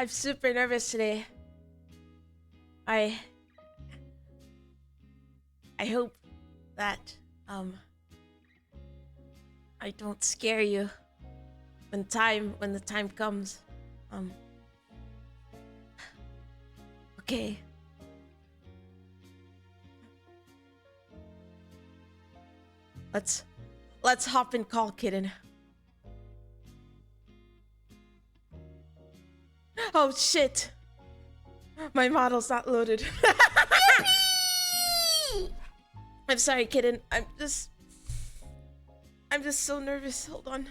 I'm super nervous today. I hope that I don't scare you when the time comes. Okay. Let's hop and call Kitten. Oh shit. My model's not loaded. I'm sorry, Kitten. I'm just so nervous. Hold on.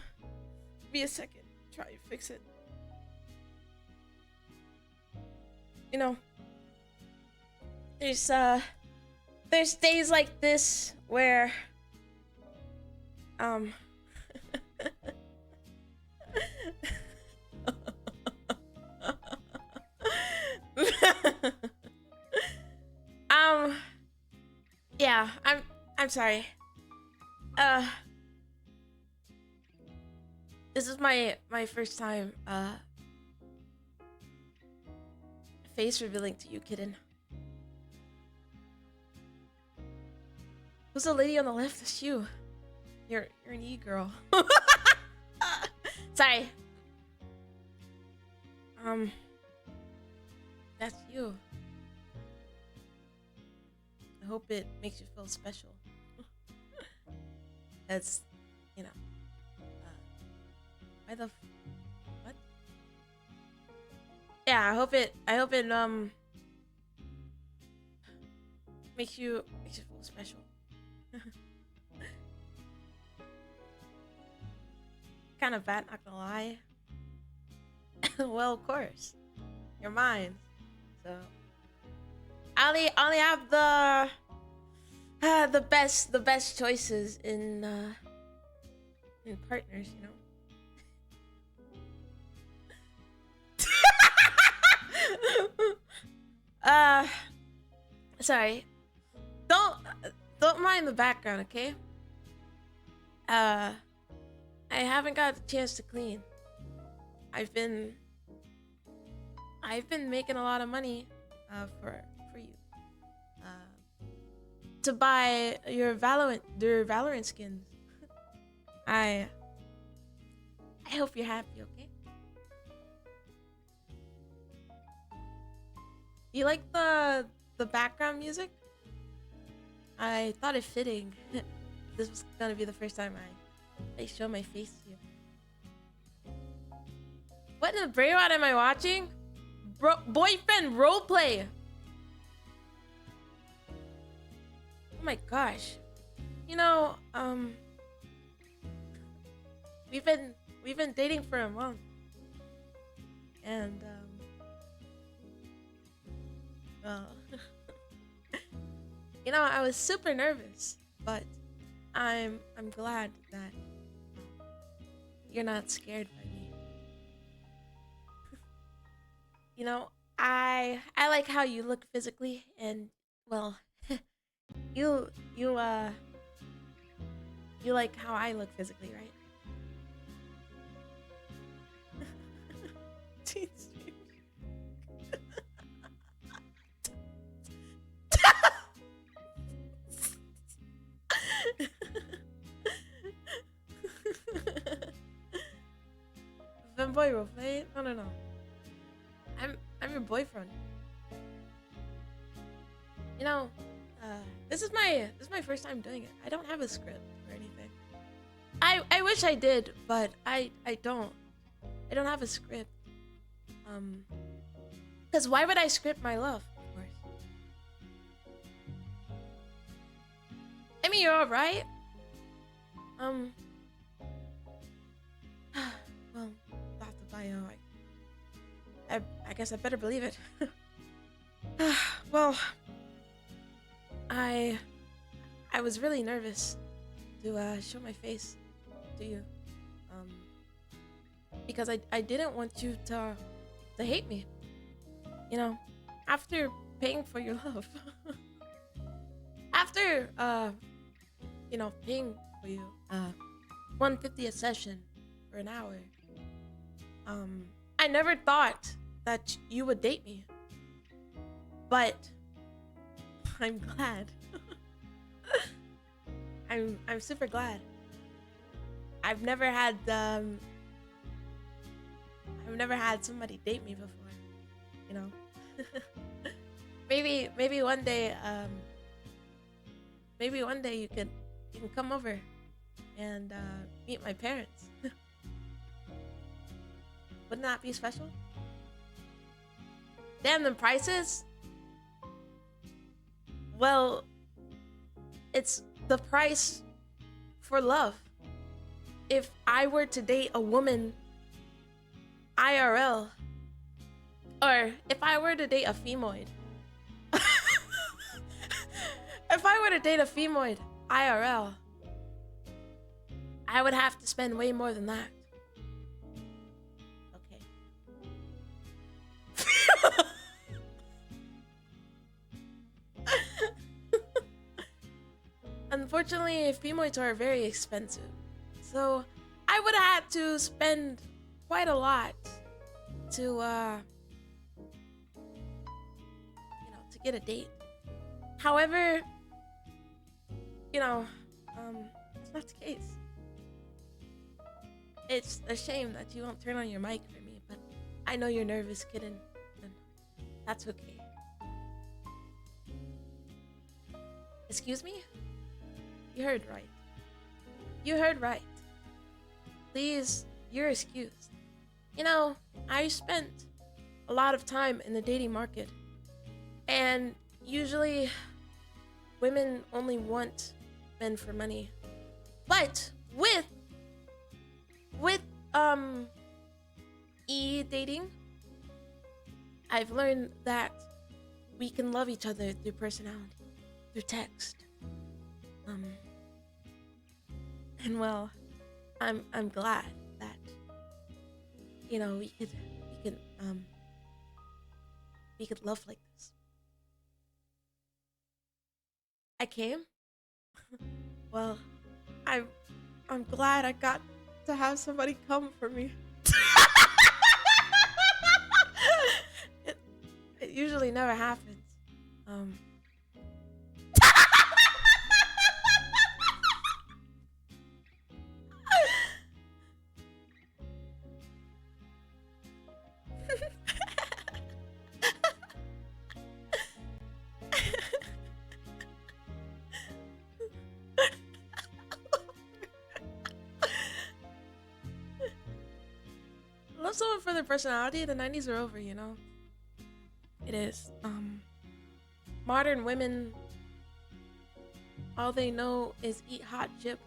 Give me a second. Try to fix it. You know, there's days like this where yeah, I'm sorry. This is my first time face revealing to you, Kitten. Who's the lady on the left? That's you. You're an e-girl. Sorry. That's you. I hope it makes you feel special. That's, you know. Why the what? Yeah, I hope it makes you feel special. Kind of bad, not gonna lie. Well, of course, you're mine. So I only have the best choices in partners, you know. Sorry. Don't mind the background, okay? I haven't got the chance to clean. I've been making a lot of money for you. To buy your Valorant skins. I hope you're happy, okay? You like the background music? I thought it fitting. This was gonna be the first time I show my face to you. What in the Braywat am I watching? Boyfriend Roleplay! Oh my gosh. You know, we've been dating for a month. And well, you know, I was super nervous, but I'm glad that you're not scared by me. You know, I like how you look physically, and well, you like how I look physically, right? Femboy roleplay? No. I'm your boyfriend. You know, this is my first time doing it. I don't have a script or anything. I wish I did, but I don't. I don't have a script. Cause why would I script my love? Of course. I mean, you're alright. Well, that's the bio. I guess I better believe it. Well, I was really nervous to show my face to you, because I didn't want you to hate me. You know, after paying for your love, after you know, paying for you $150 a session for an hour. I never thought that you would date me. But I'm glad. I'm super glad. I've never had somebody date me before, you know. maybe one day you can come over and meet my parents. Wouldn't that be special? Damn, the prices. Well, it's the price for love. If I were to date a woman IRL, or if I were to date a femoid, if I were to date a femoid IRL, I would have to spend way more than that. Okay. Unfortunately, femoids are very expensive, so I would have had to spend quite a lot to to get a date. However, it's not the case. It's a shame that you won't turn on your mic for me, but I know you're nervous, kitten, and that's okay. Excuse me? You heard right. You heard right. Please, you're excused. I spent a lot of time in the dating market, and usually women only want men for money. But with e-dating, I've learned that we can love each other through personality, through text. And well, I'm glad that we could love like this. I came. Well, I'm glad I got to have somebody come for me. It usually never happens. Love someone for their personality. The 90s are over, It is. Modern women, all they know is eat hot chip,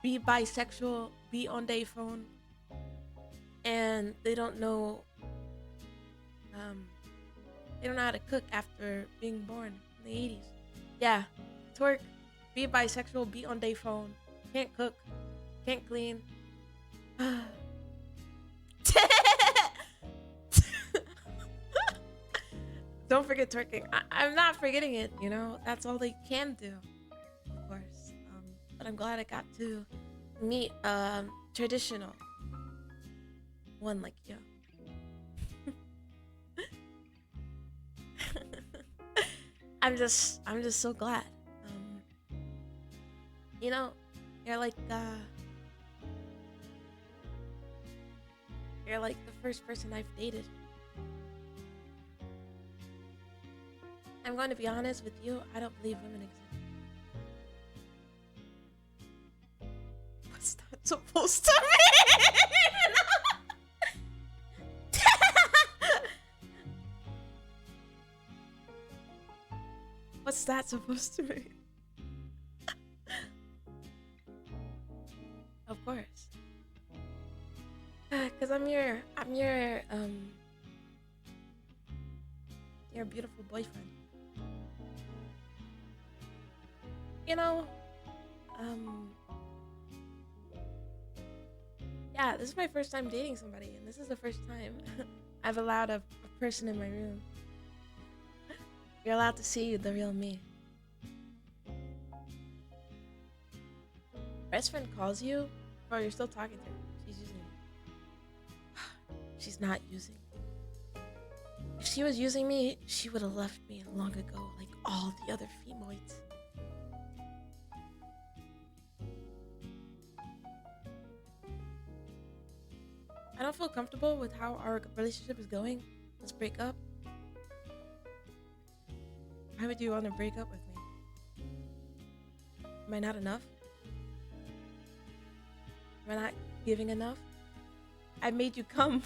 be bisexual, be on day phone, and they don't know how to cook after being born in the 80s. Yeah, twerk, be bisexual, be on day phone, can't cook, can't clean. Don't forget twerking. I'm not forgetting it, That's all they can do, of course. But I'm glad I got to meet traditional one like you. I'm just so glad. You're like the first person I've dated. I'm going to be honest with you. I don't believe women exist. What's that supposed to mean? What's that supposed to mean? Of course. Cause I'm your beautiful boyfriend. Yeah, this is my first time dating somebody, and this is the first time I've allowed a person in my room. You're allowed to see the real me. Best friend calls you, or you're still talking to her. She's using you. She's not using you. If she was using me, she would have left me long ago, like all the other femoids. I don't feel comfortable with how our relationship is going. Let's break up. Why would you want to break up with me? Am I not enough? Am I not giving enough? I made you come.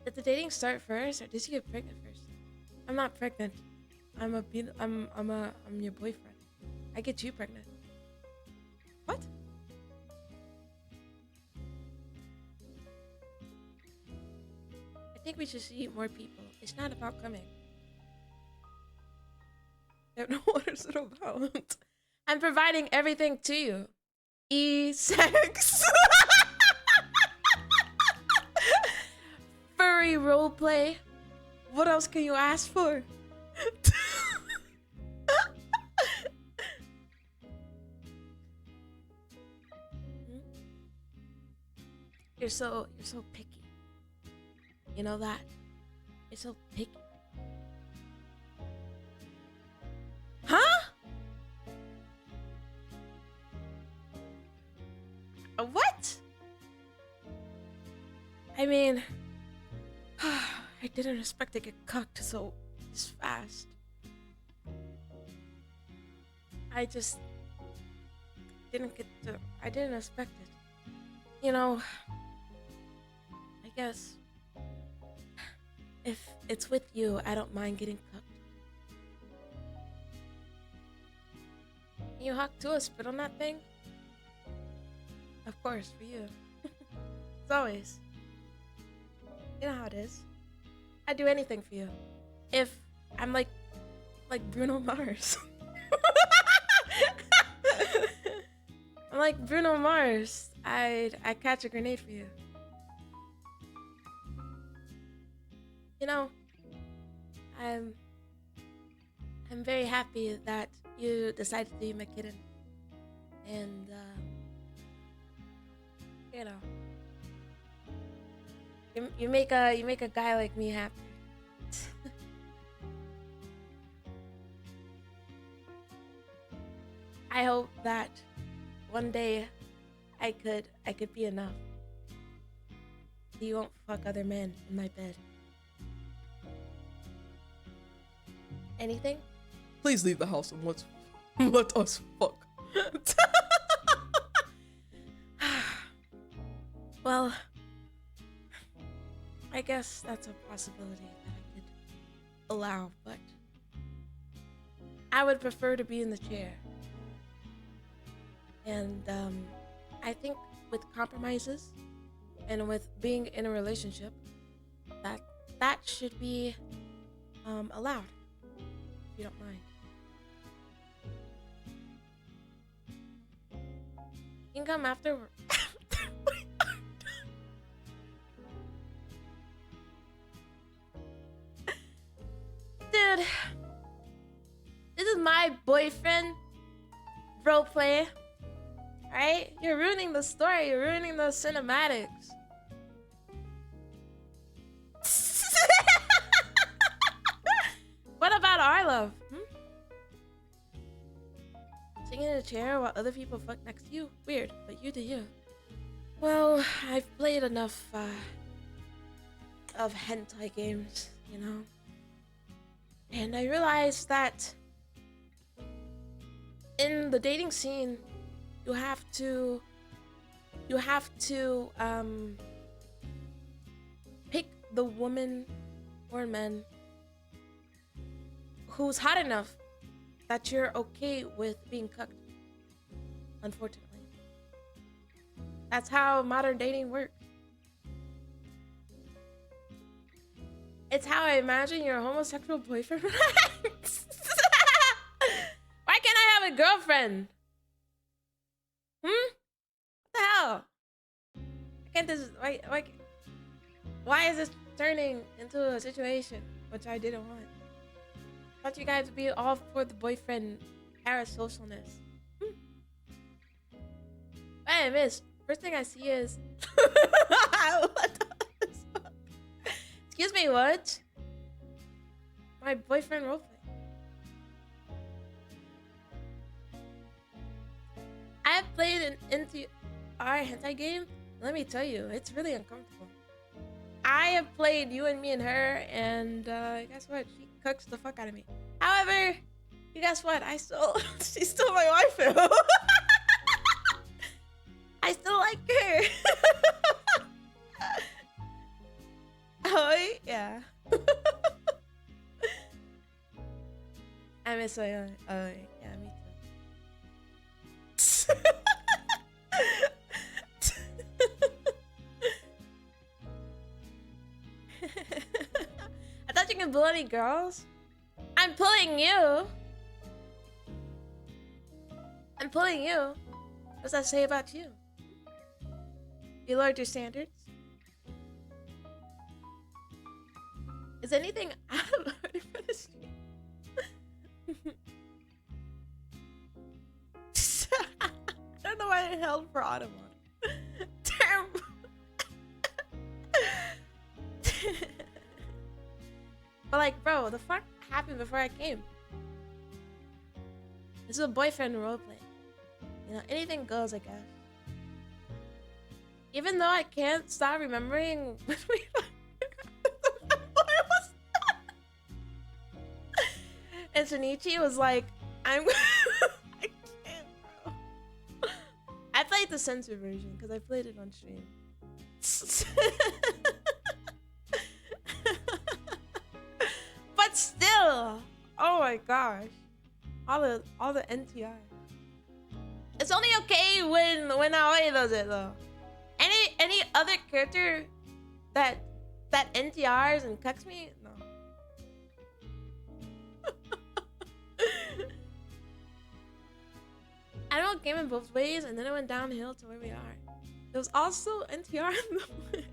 Did the dating start first, or did you get pregnant first? I'm not pregnant. I'm your boyfriend. I get you pregnant. What? I think we should see more people. It's not about coming. I don't know what is it about. I'm providing everything to you. E-sex. Furry roleplay. What else can you ask for? You're so picky. You know that? You're so picky. Huh? What? I mean, I didn't expect to get cucked so this fast. I just didn't I didn't expect it. You know, I guess if it's with you, I don't mind getting cooked. Can you hawk to a spit on that thing? Of course, for you. As always. You know how it is. I'd do anything for you. If I'm like Bruno Mars. I'm like Bruno Mars. I'd catch a grenade for you. You know, I'm very happy that you decided to be my kitten. And you know, you make a guy like me happy. I hope that one day I could be enough. You won't fuck other men in my bed. Anything? Please leave the house and let us fuck. Well, I guess that's a possibility that I could allow, but I would prefer to be in the chair. And I think with compromises and with being in a relationship, that should be allowed, if you don't mind. You can come after. Dude, this is my boyfriend. Roleplay. Right? You're ruining the story. You're ruining the cinematics. What about our love? Sitting in a chair while other people fuck next to you? Weird, but you do you. Well, I've played enough of hentai games, you know? And I realized that in the dating scene, you have to pick the woman or man who's hot enough that you're okay with being cucked. Unfortunately, that's how modern dating works. It's how I imagine your homosexual boyfriend acts. Why can't I have a girlfriend? What the hell? I can't this why is this turning into a situation which I didn't want. Thought you guys would be all for the boyfriend parasocialness. Hey, miss. First thing I see is... What the fuck? Excuse me, what? My boyfriend roleplay. I have played an NTR hentai game. Let me tell you, it's really uncomfortable. I have played You and Me and Her, and guess what? She cooks the fuck out of me. However, you guess what? She's still my waifu. I still like her. Oh, yeah. I miss her. Oh, yeah, me too. I thought you could bully any girls. I'm pulling you. I'm pulling you. What does that say about you? You lowered your standards? Is anything out of order for the stream? I don't know why I held for Autumn on. Damn. But like, bro, the fuck happened before I came? This is a boyfriend roleplay. You know, anything goes, I guess. Even though I can't stop remembering when we and Shinichi was like, I can't, bro. I played the censored version because I played it on stream. But still, oh my gosh, all the NTR. It's only okay when Aoi does it though. Any other character that NTRs and cucks me, no. I know it came in both ways, and then it went downhill to where we are. It was also NTR in the way.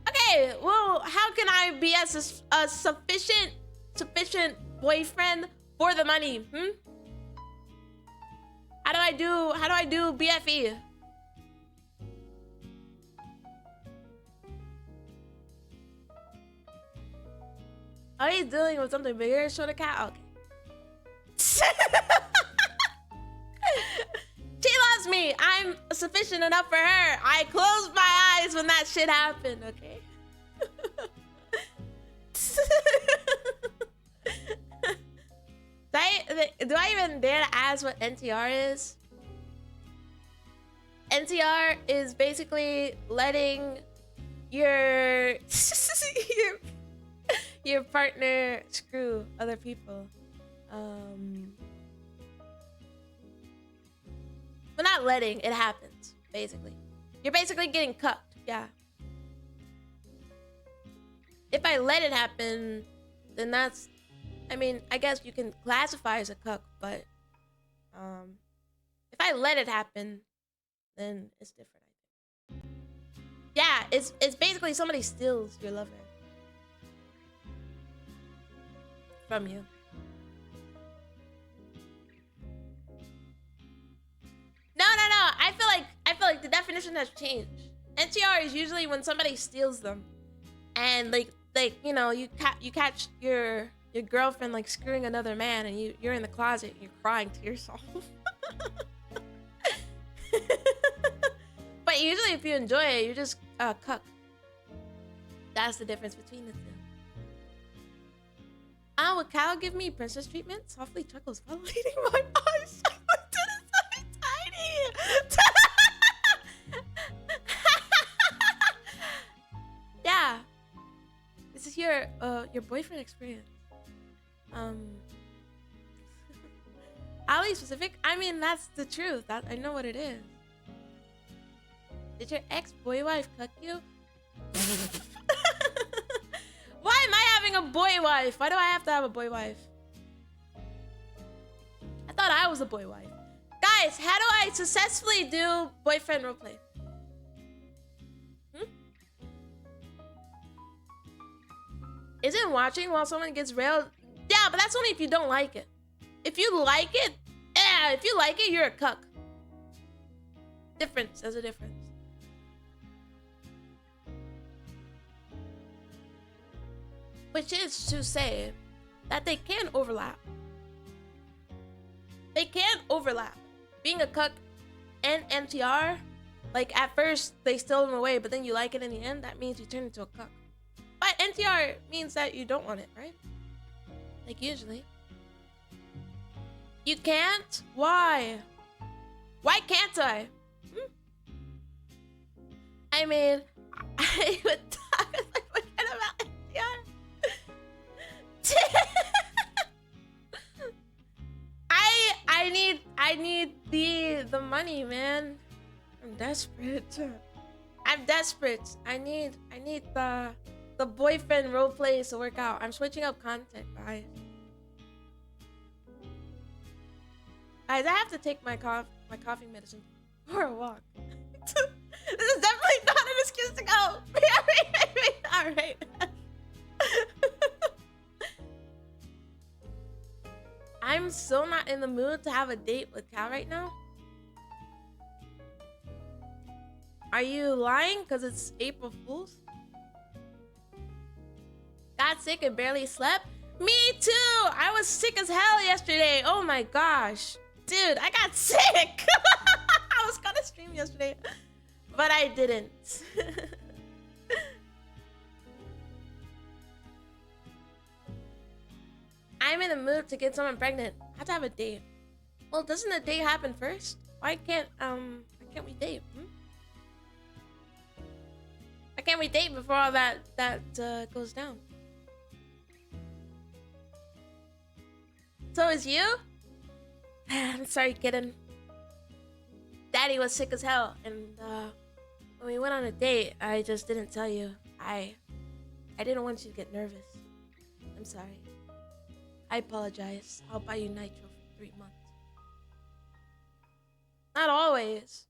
Okay, well, how can I be a sufficient boyfriend for the money? How do I do BFE? Oh, he's dealing with something bigger, show the cat. Okay. She loves me. I'm sufficient enough for her. I closed my eyes when that shit happened, okay? Do I even dare to ask what NTR is? NTR is basically letting your your partner screw other people. Well, not letting, it happens, basically. You're basically getting cucked, yeah. If I let it happen, then that's, I mean, I guess you can classify as a cuck, but if I let it happen, then it's different, I think. Yeah, it's basically somebody steals your lover from you. No. I feel like the definition has changed. NTR is usually when somebody steals them, and like you know, you catch your girlfriend like screwing another man, and you're in the closet and you're crying to yourself. But usually, if you enjoy it, you just cuck. That's the difference between the two. Would Cal give me princess treatment? Softly chuckles, violating my eyes. Yeah, this is your boyfriend experience. Ali specific. I mean, that's the truth. I know what it is. Did your ex-boy wife cuck you? Why am I having a boy wife? Why do I have to have a boy wife? I thought I was a boy wife. Guys, how do I successfully do boyfriend roleplay? Isn't watching while someone gets railed? Yeah, but that's only if you don't like it. If you like it, yeah, if you like it, you're a cuck. Difference, there's a difference. Which is to say that they can overlap. They can overlap. Being a cuck and NTR, like at first they steal them away, but then you like it in the end, that means you turn into a cuck. But NTR means that you don't want it, right? Like usually. You can't? Why? Why can't I? I mean, I would talk like forget about NTR. I need the money, man. I'm desperate. I'm desperate. I need the boyfriend roleplay to work out. I'm switching up content, guys. Guys, I have to take my coffee medicine for a walk. This is definitely not an excuse to go. All right. I'm so not in the mood to have a date with Cal right now. Are you lying because it's April Fool's? Got sick and barely slept? Me too! I was sick as hell yesterday. Oh my gosh. Dude, I got sick! I was gonna stream yesterday, but I didn't. I'm in the mood to get someone pregnant. I have to have a date. Well, doesn't a date happen first? Why can't we date? Why can't we date before all that goes down? So is you? I'm sorry, kitten. Daddy was sick as hell, and when we went on a date, I just didn't tell you. I didn't want you to get nervous. I'm sorry. I apologize. I'll buy you nitro for 3 months. Not always.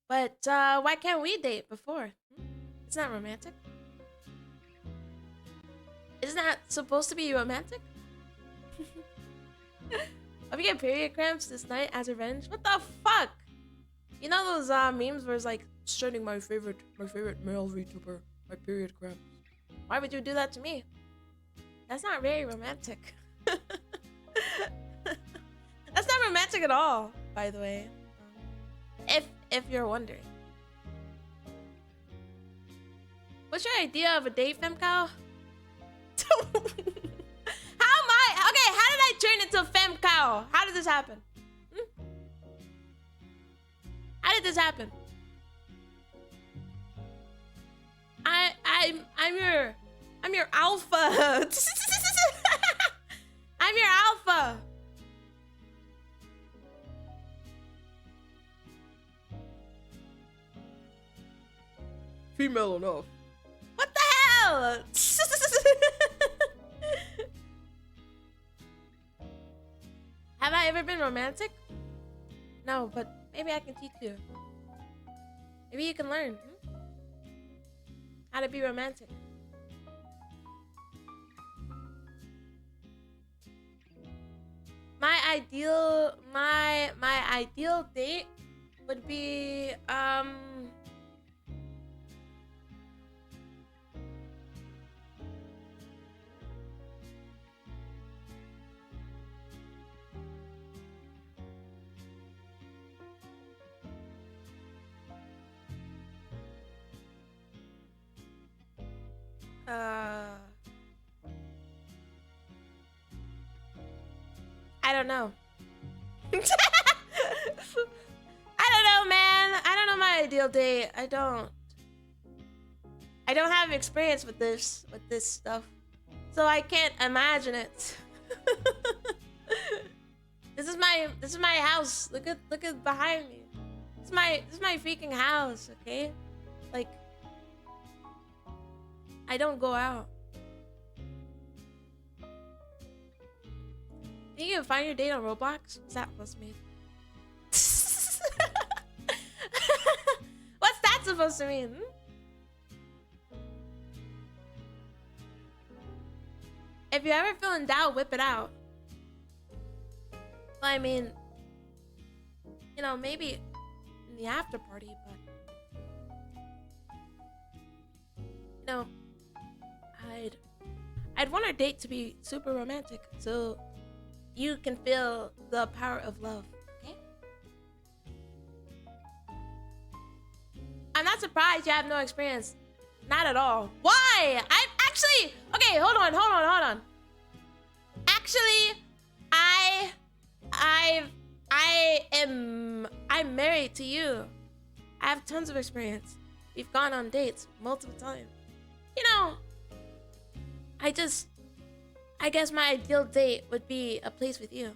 But why can't we date before? It's not romantic. Isn't that supposed to be romantic? I'll get period cramps this night as revenge. What the fuck? You know those memes where it's like shirting my favorite male VTuber, my period cramps. Why would you do that to me? That's not very romantic. That's not romantic at all, by the way. If you're wondering. What's your idea of a date, femcow? How am I? Okay, how did I turn into femcow? How did this happen? How did this happen? I'm your alpha. I'm your alpha. Female enough. What the hell? Have I ever been romantic? No, but maybe I can teach you. Maybe you can learn how to be romantic. My ideal date would be I don't know. I don't know, man. I don't know my ideal date. I don't have experience with this stuff, so I can't imagine it. This is my house. Look at behind me. This is my freaking house. Okay, like I don't go out. Think you can find your date on Roblox? What's that supposed to mean? What's that supposed to mean? if you're ever feeling down, whip it out. Well, I mean, you know, maybe in the after party, but you know, I'd want our date to be super romantic, so you can feel the power of love. Okay? I'm not surprised you have no experience. Not at all. Why? I actually. Okay, hold on. Actually, I'm married to you. I have tons of experience. We've gone on dates multiple times. You know, I guess my ideal date would be a place with you.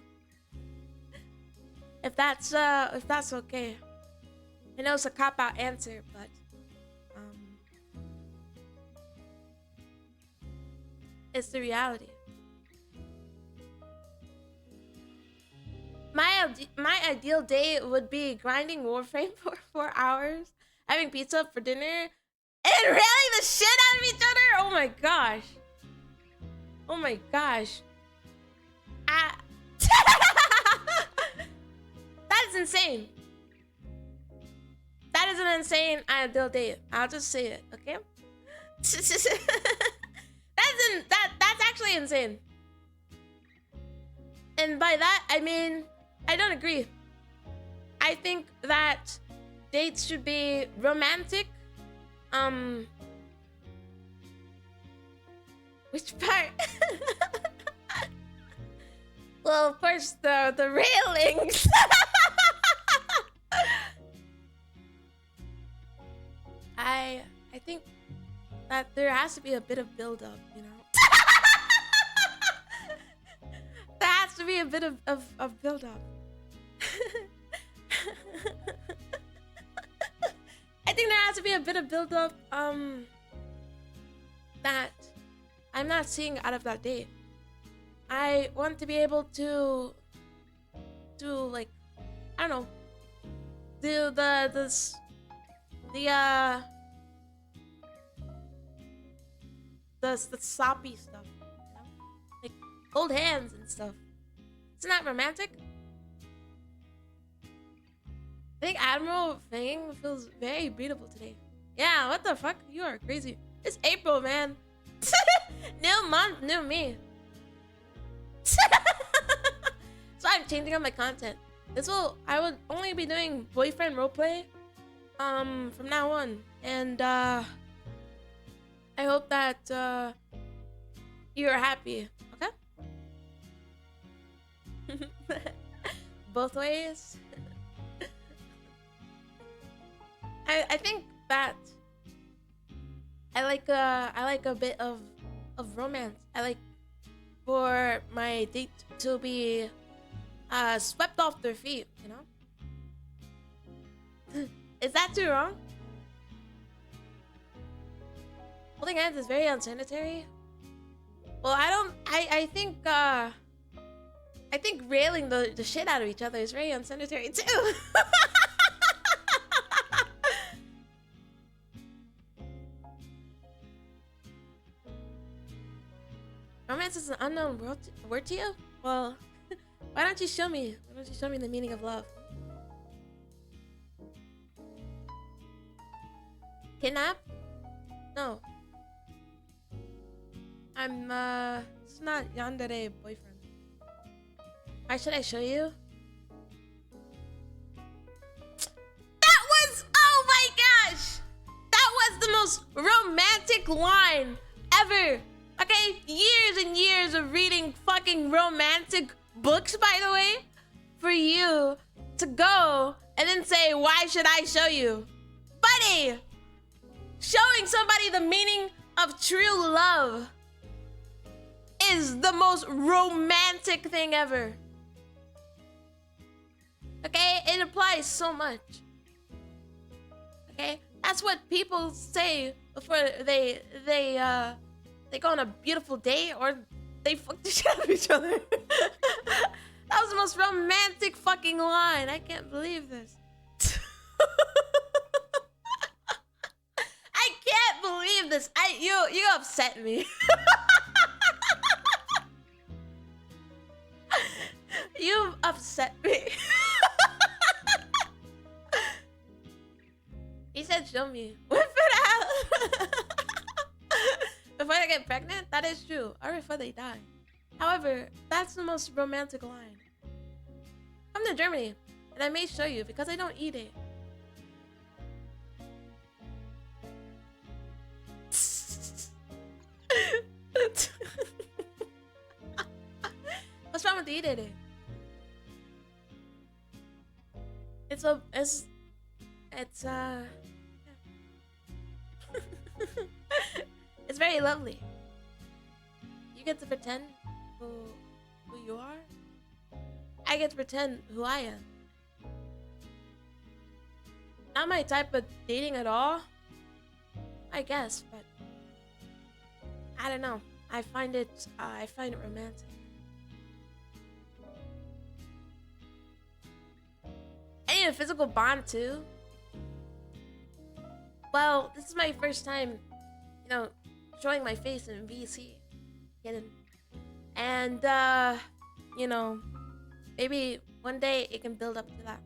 If that's okay. I know it's a cop-out answer, but it's the reality. My ideal date would be grinding Warframe for 4 hours, having pizza for dinner, and railing the shit out of each other. Oh my gosh. Oh my gosh. That is insane. That is an insane ideal date. I'll just say it, okay? That's actually insane. And by that, I mean, I don't agree. I think that dates should be romantic. Which part? Well, of course, the railings. I think that there has to be a bit of build-up, you know? There has to be a bit of build-up. I think there has to be a bit of build-up that I'm not seeing out of that date. I want to be able to like, I don't know, do the sloppy stuff, you know? Like hold hands and stuff. Isn't that romantic? I think Admiral Fang feels very beautiful today. Yeah, what the fuck? You are crazy. It's April, man. New month, new me. So I'm changing up my content. I would only be doing boyfriend roleplay from now on. And I hope that you're happy. Okay? Both ways. I think that I like a bit of romance. I like for my date to be swept off their feet, you know? Is that too wrong? Holding hands is very unsanitary. Well, I think railing the shit out of each other is very unsanitary too. Romance is an unknown word to you? Well, why don't you show me? Why don't you show me the meaning of love? Kidnap? No. It's not yandere boyfriend. Why should I show you? That was, oh my gosh! That was the most romantic line ever. Okay, years and years of reading fucking romantic books, by the way, for you to go and then say, why should I show you? Buddy! Showing somebody the meaning of true love is the most romantic thing ever. Okay, it applies so much. Okay, that's what people say before they go on a beautiful date or they fuck the shit out of each other. That was the most romantic fucking line. I can't believe this. I can't believe this. You upset me. You've upset me. He said, "Show me. Whip it out." Before they get pregnant, that is true, or before they die. However, that's the most romantic line. Come to Germany, and I may show you because I don't eat it. What's wrong with eating it? It's it's very lovely. You get to pretend who you are. I get to pretend who I am. Not my type of dating at all, I guess, but I don't know. I find it romantic. I need a physical bond too. Well, this is my first time, showing my face in VC. Kidding. And maybe one day it can build up to that.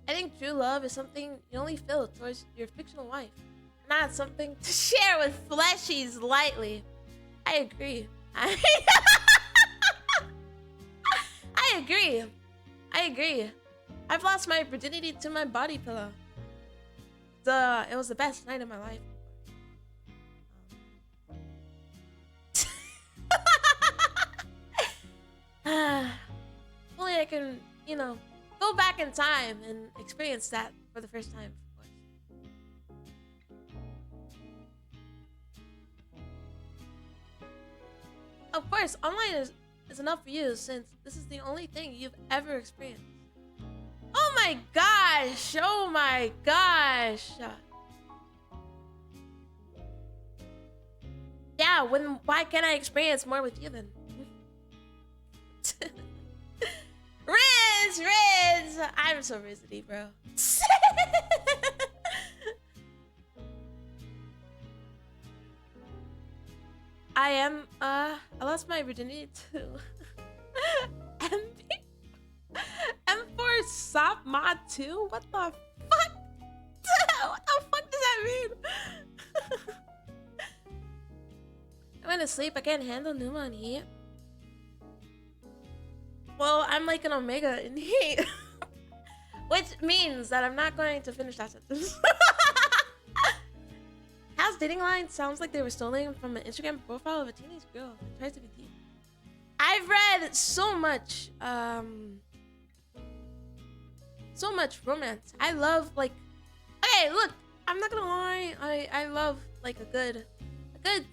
I think true love is something you only feel towards your fictional wife, not something to share with fleshies lightly. I agree. I agree. I agree. I've lost my virginity to my body pillow. It was the best night of my life. Only I can, go back in time and experience that for the first time, of course. Of course, online is enough for you since this is the only thing you've ever experienced. Oh my gosh! Oh my gosh! Yeah, why can't I experience more with you then? Riz! I'm so Rizzity, bro. I lost my virginity to M4 Soft Mod 2? What the fuck? What the fuck does that mean? I went to sleep, I can't handle Numa in heat. Well, I'm like an Omega in heat. Which means that I'm not going to finish that sentence. Hal's dating line sounds like they were stolen from an Instagram profile of a teenage girl that tries to be deep. I've read so much romance. I love okay, look, I'm not gonna lie, I love like a good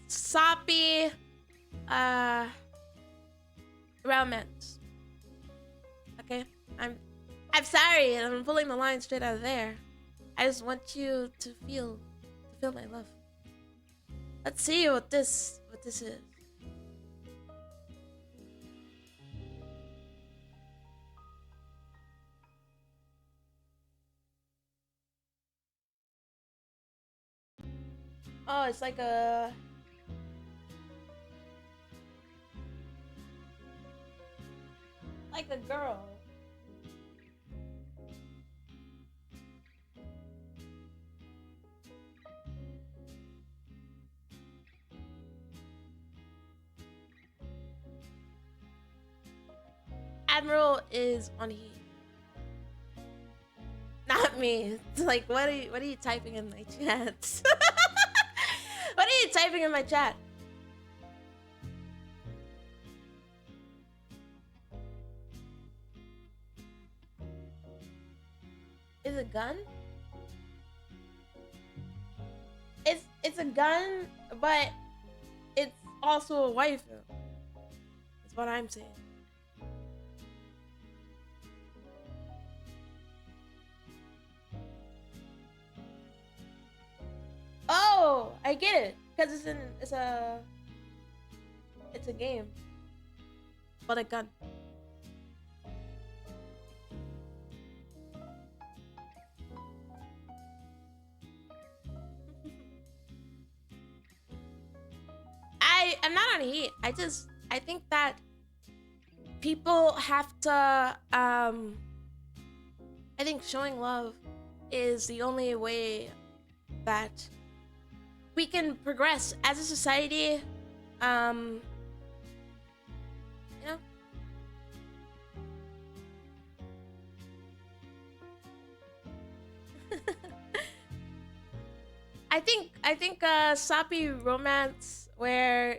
soppy romance. Okay? I'm sorry, and I'm pulling the line straight out of there. I just want you to feel my love. Let's see what this is. Oh, it's like a girl. Admiral is on heat. Not me. It's like, what are you typing in my chat? What are you typing in my chat? Is it a gun? It's a gun, but it's also a waifu. That's what I'm saying. Oh, I get it. Because it's a game. But a gun. I'm not on heat. I think that people have to I think showing love is the only way that we can progress as a society. Um, you know, I think sappy romance where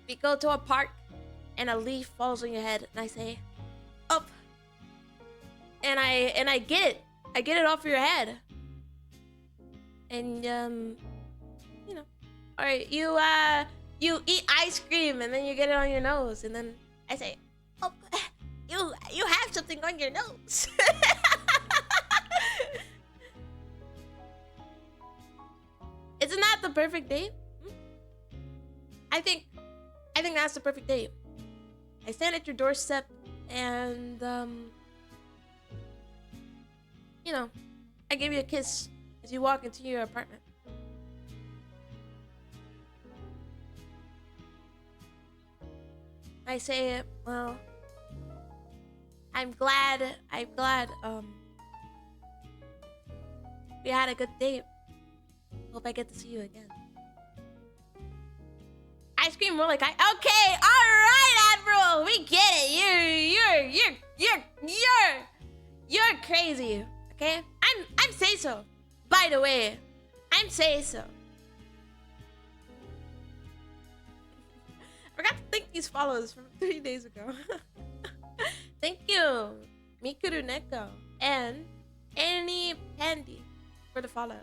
we go to a park and a leaf falls on your head and I say up and I get it off your head and or you eat ice cream and then you get it on your nose and then I say oh you have something on your nose. Isn't that the perfect date? I think that's the perfect date. I stand at your doorstep and I give you a kiss as you walk into your apartment. I say, well, I'm glad we had a good date. Hope I get to see you again. Ice cream roll like okay, alright, Admiral, we get it. You're crazy. Okay? I'm say so. By the way, I'm say so. I forgot to thank these follows from 3 days ago. Thank you, Mikuru Neko and Annie Pandy for the follow.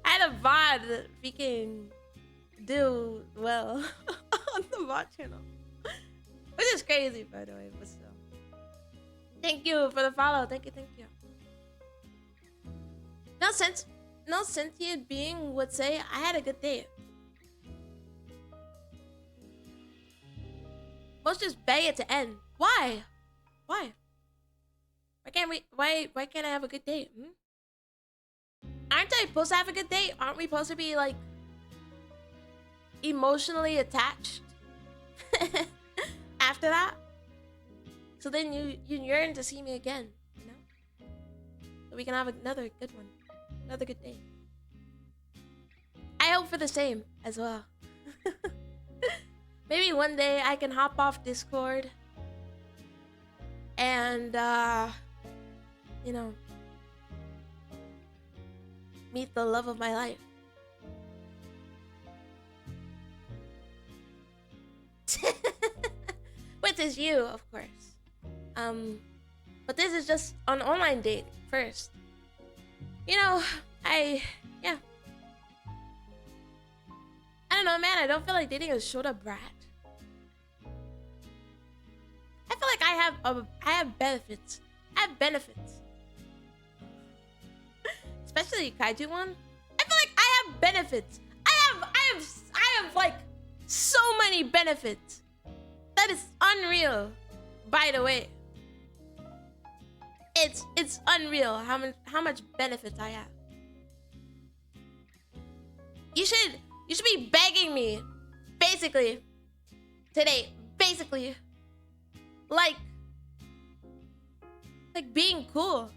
I had a VOD that we can do well on the VOD channel. Which is crazy, by the way, but still. Thank you for the follow. Thank you. No sentient being would say I had a good day. Most just beg it to end. Why? Why can't I have a good day? Aren't I supposed to have a good day? Aren't we supposed to be like emotionally attached after that? So then you yearn to see me again, so we can have another good one, another good day. I hope for the same as well. Maybe one day I can hop off Discord and meet the love of my life. Which is you, of course. But this is just an online date first. I don't know, man. I don't feel like dating a Shota brat. I feel like I have benefits. I have benefits. Especially Kaiju one. I feel like I have benefits. I have like so many benefits. That is unreal. By the way, it's unreal how much benefits I have. You should be begging me, basically, today, like being cool.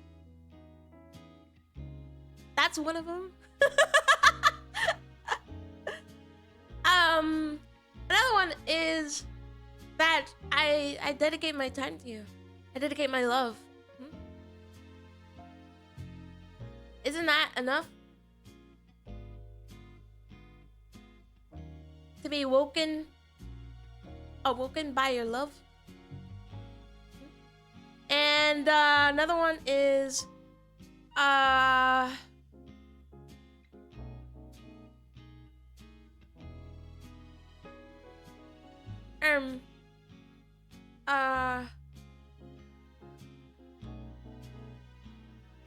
That's one of them. Another one is that I dedicate my time to you. I dedicate my love. Isn't that enough? To be awoken by your love. And another one is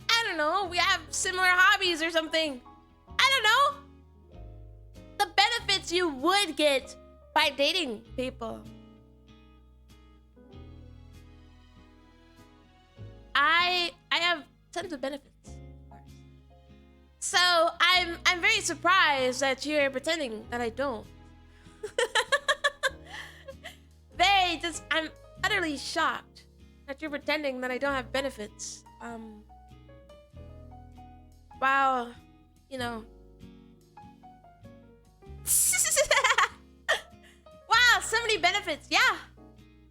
I don't know, we have similar hobbies or something. I don't know. The benefits you would get by dating people. I have tons of benefits, of course. So I I'm very surprised that you're pretending that I don't. I'm utterly shocked that you're pretending that I don't have benefits. Wow, you know. Wow, so many benefits. Yeah,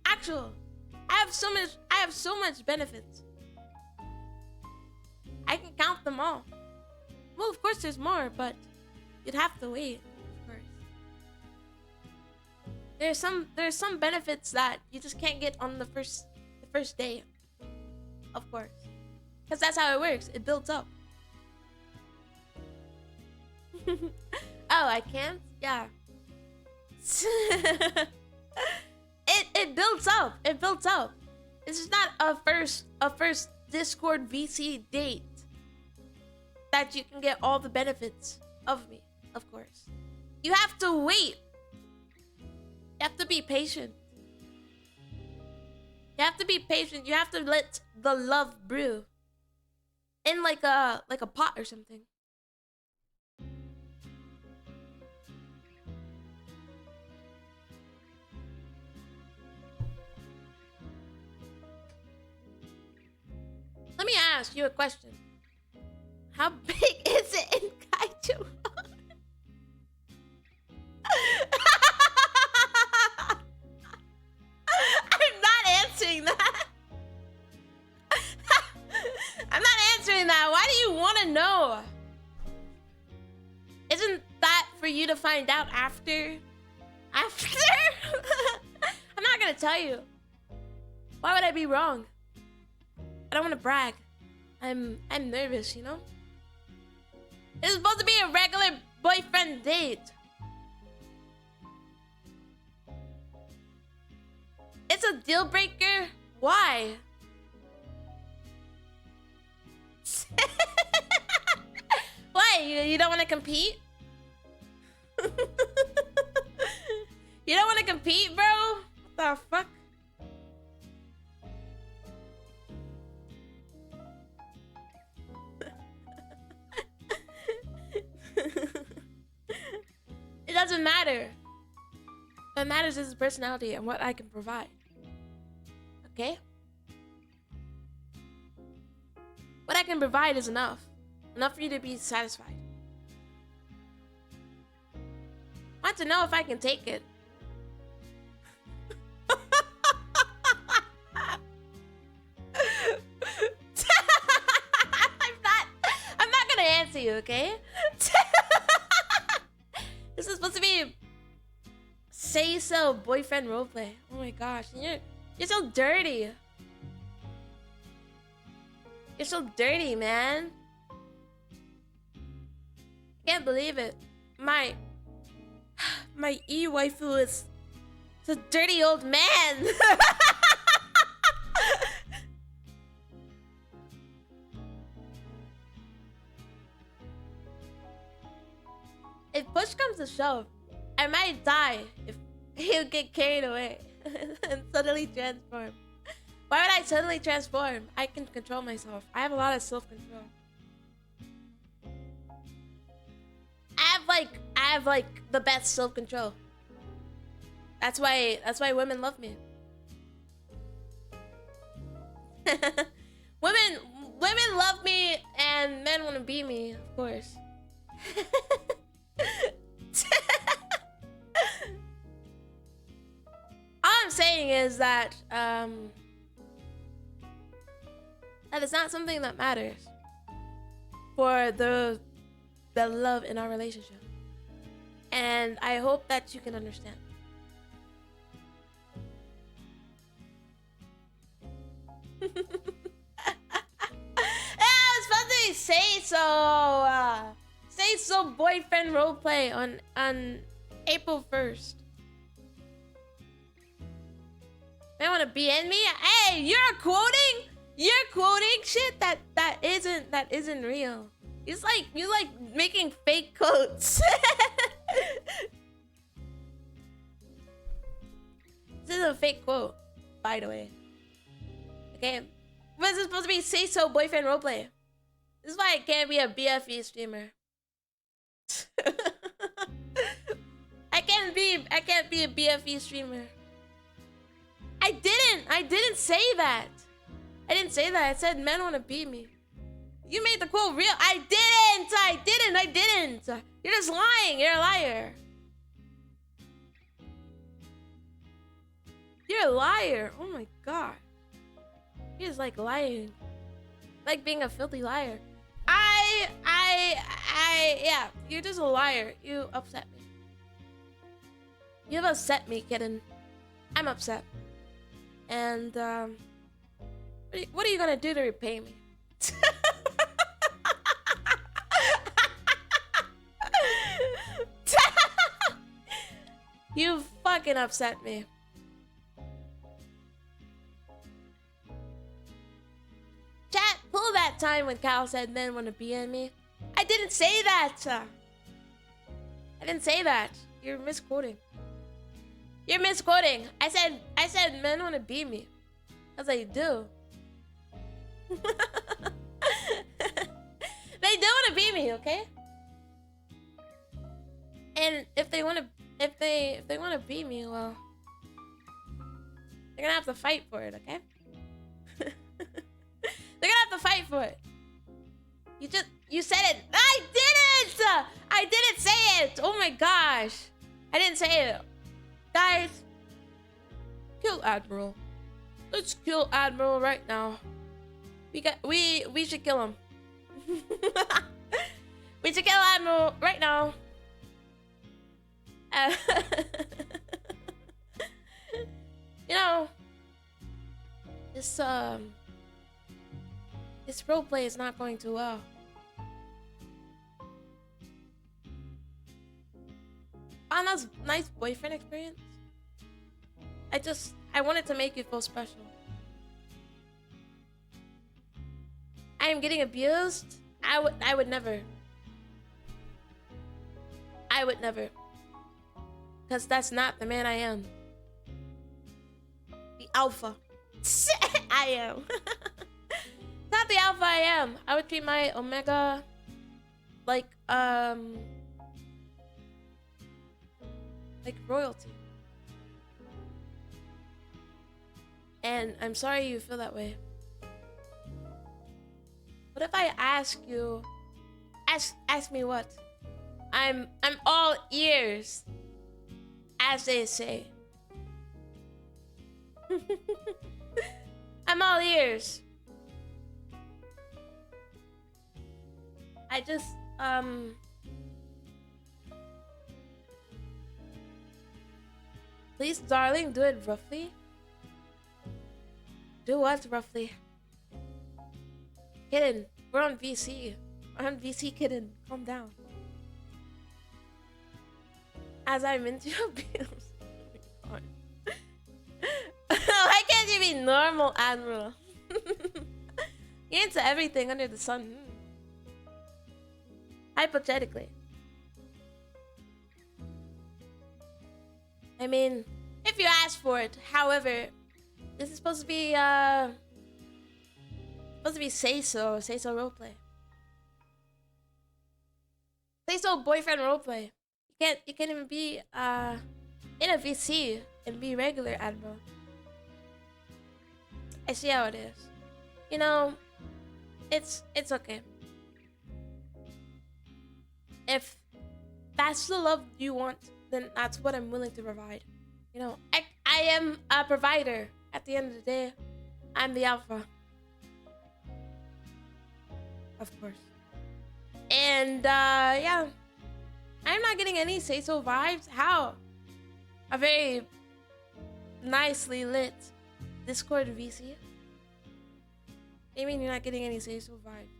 actual. I have so much benefits. I can count them all. Well, of course there's more, but you'd have to wait, of course. There's some benefits that you just can't get on the first day. Of course. Because that's how it works. It builds up. Oh, I can't? Yeah. It builds up. It builds up. This is not a first Discord VC date that you can get all the benefits of me, of course. You have to wait. You have to be patient. You have to be patient. You have to let the love brew in like a pot or something. Let me ask you a question. How big is it in Kaiju? I'm not answering that. I'm not answering that. Why do you want to know? Isn't that for you to find out after? After? I'm not gonna tell you. Why would I be wrong? I don't want to brag. I'm nervous, you know? It's supposed to be a regular boyfriend date. It's a deal breaker? Why? Why? You don't want to compete? You don't want to compete, bro? What the fuck? It doesn't matter. What matters is his personality and what I can provide. Okay? What I can provide is enough. Enough for you to be satisfied. I want to know if I can take it. I'm not gonna answer you, okay? This is supposed to be say so boyfriend roleplay. Oh my gosh, you're so dirty. You're so dirty, man. Can't believe it. My e-waifu is a dirty old man. If push comes to shove, I might die if he'll get carried away and suddenly transform. Why would I suddenly transform? I can control myself. I have a lot of self-control. I have like the best self-control. That's why women love me. Women love me and men want to be me, of course. All I'm saying is that that is not something that matters for the love in our relationship. And I hope that you can understand. Yeah, it's supposed to be say so boyfriend roleplay on April 1st. They want to BN me? Hey, you're quoting shit that isn't real. It's like you like making fake quotes. This is a fake quote, by the way. Okay, but this is supposed to be say so boyfriend roleplay. This is why I can't be a BFE streamer. I can't be a BFE streamer. I didn't say that. I didn't say that. I said men want to beat me. You made the quote real. I didn't. You're just lying. You're a liar. You're a liar. Oh my god. You're just like lying. Like being a filthy liar. Yeah, you're just a liar. You upset me. You've upset me, kitten. I'm upset. And, what are you gonna do to repay me? You fucking upset me. Chat, pull that time when Cal said men want to be in me. I didn't say that. I didn't say that. You're misquoting. You're misquoting. I said men want to be me. Cause they do. They do want to be me, okay? And if they want to be me, well, they're gonna have to fight for it, okay? They're gonna have to fight for it. You said it. I didn't say it. Oh my gosh, I didn't say it. Guys, kill Admiral. Let's kill Admiral right now. We should kill him. We should kill Admiral right now. You know, this roleplay is not going too well. Anna's nice boyfriend experience. I wanted to make you feel special. I am getting abused. I would never. I would never. Because that's not the man I am. The alpha. I am. Not the alpha I am. I would treat my omega like royalty. And I'm sorry you feel that way. What if I ask you, ask me what? I'm all ears, as they say. I'm all ears. I just please, darling, do it roughly. Do what roughly? Kitten, we're on VC. We're on VC, kitten. Calm down. As I'm into abuse. Oh my god. Why can't you be normal, Admiral? You're into everything under the sun. Hypothetically. I mean, if you ask for it. However, this is supposed to be say so roleplay. Say so boyfriend roleplay. You can't even be in a VC and be regular, Admiral. I see how it is. You know, it's okay. If that's the love you want, then that's what I'm willing to provide. You know, I am a provider. At the end of the day, I'm the alpha. Of course. And, yeah. I'm not getting any say-so vibes. How? A very nicely lit Discord VC. I mean, you're not getting any say-so vibes.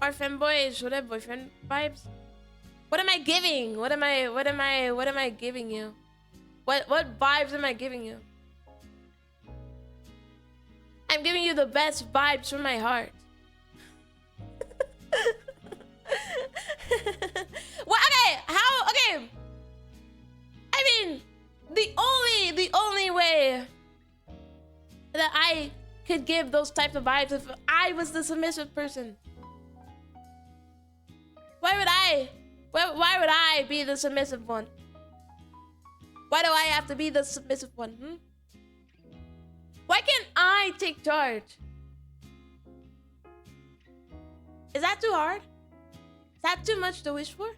Our femboys, what are boyfriend vibes? What am I giving? What am I giving you? What vibes am I giving you? I'm giving you the best vibes from my heart. Well, okay, how? Okay. I mean, the only way that I could give those types of vibes if I was the submissive person. Why would I be the submissive one? Why do I have to be the submissive one? Why can't I take charge? Is that too hard? Is that too much to wish for?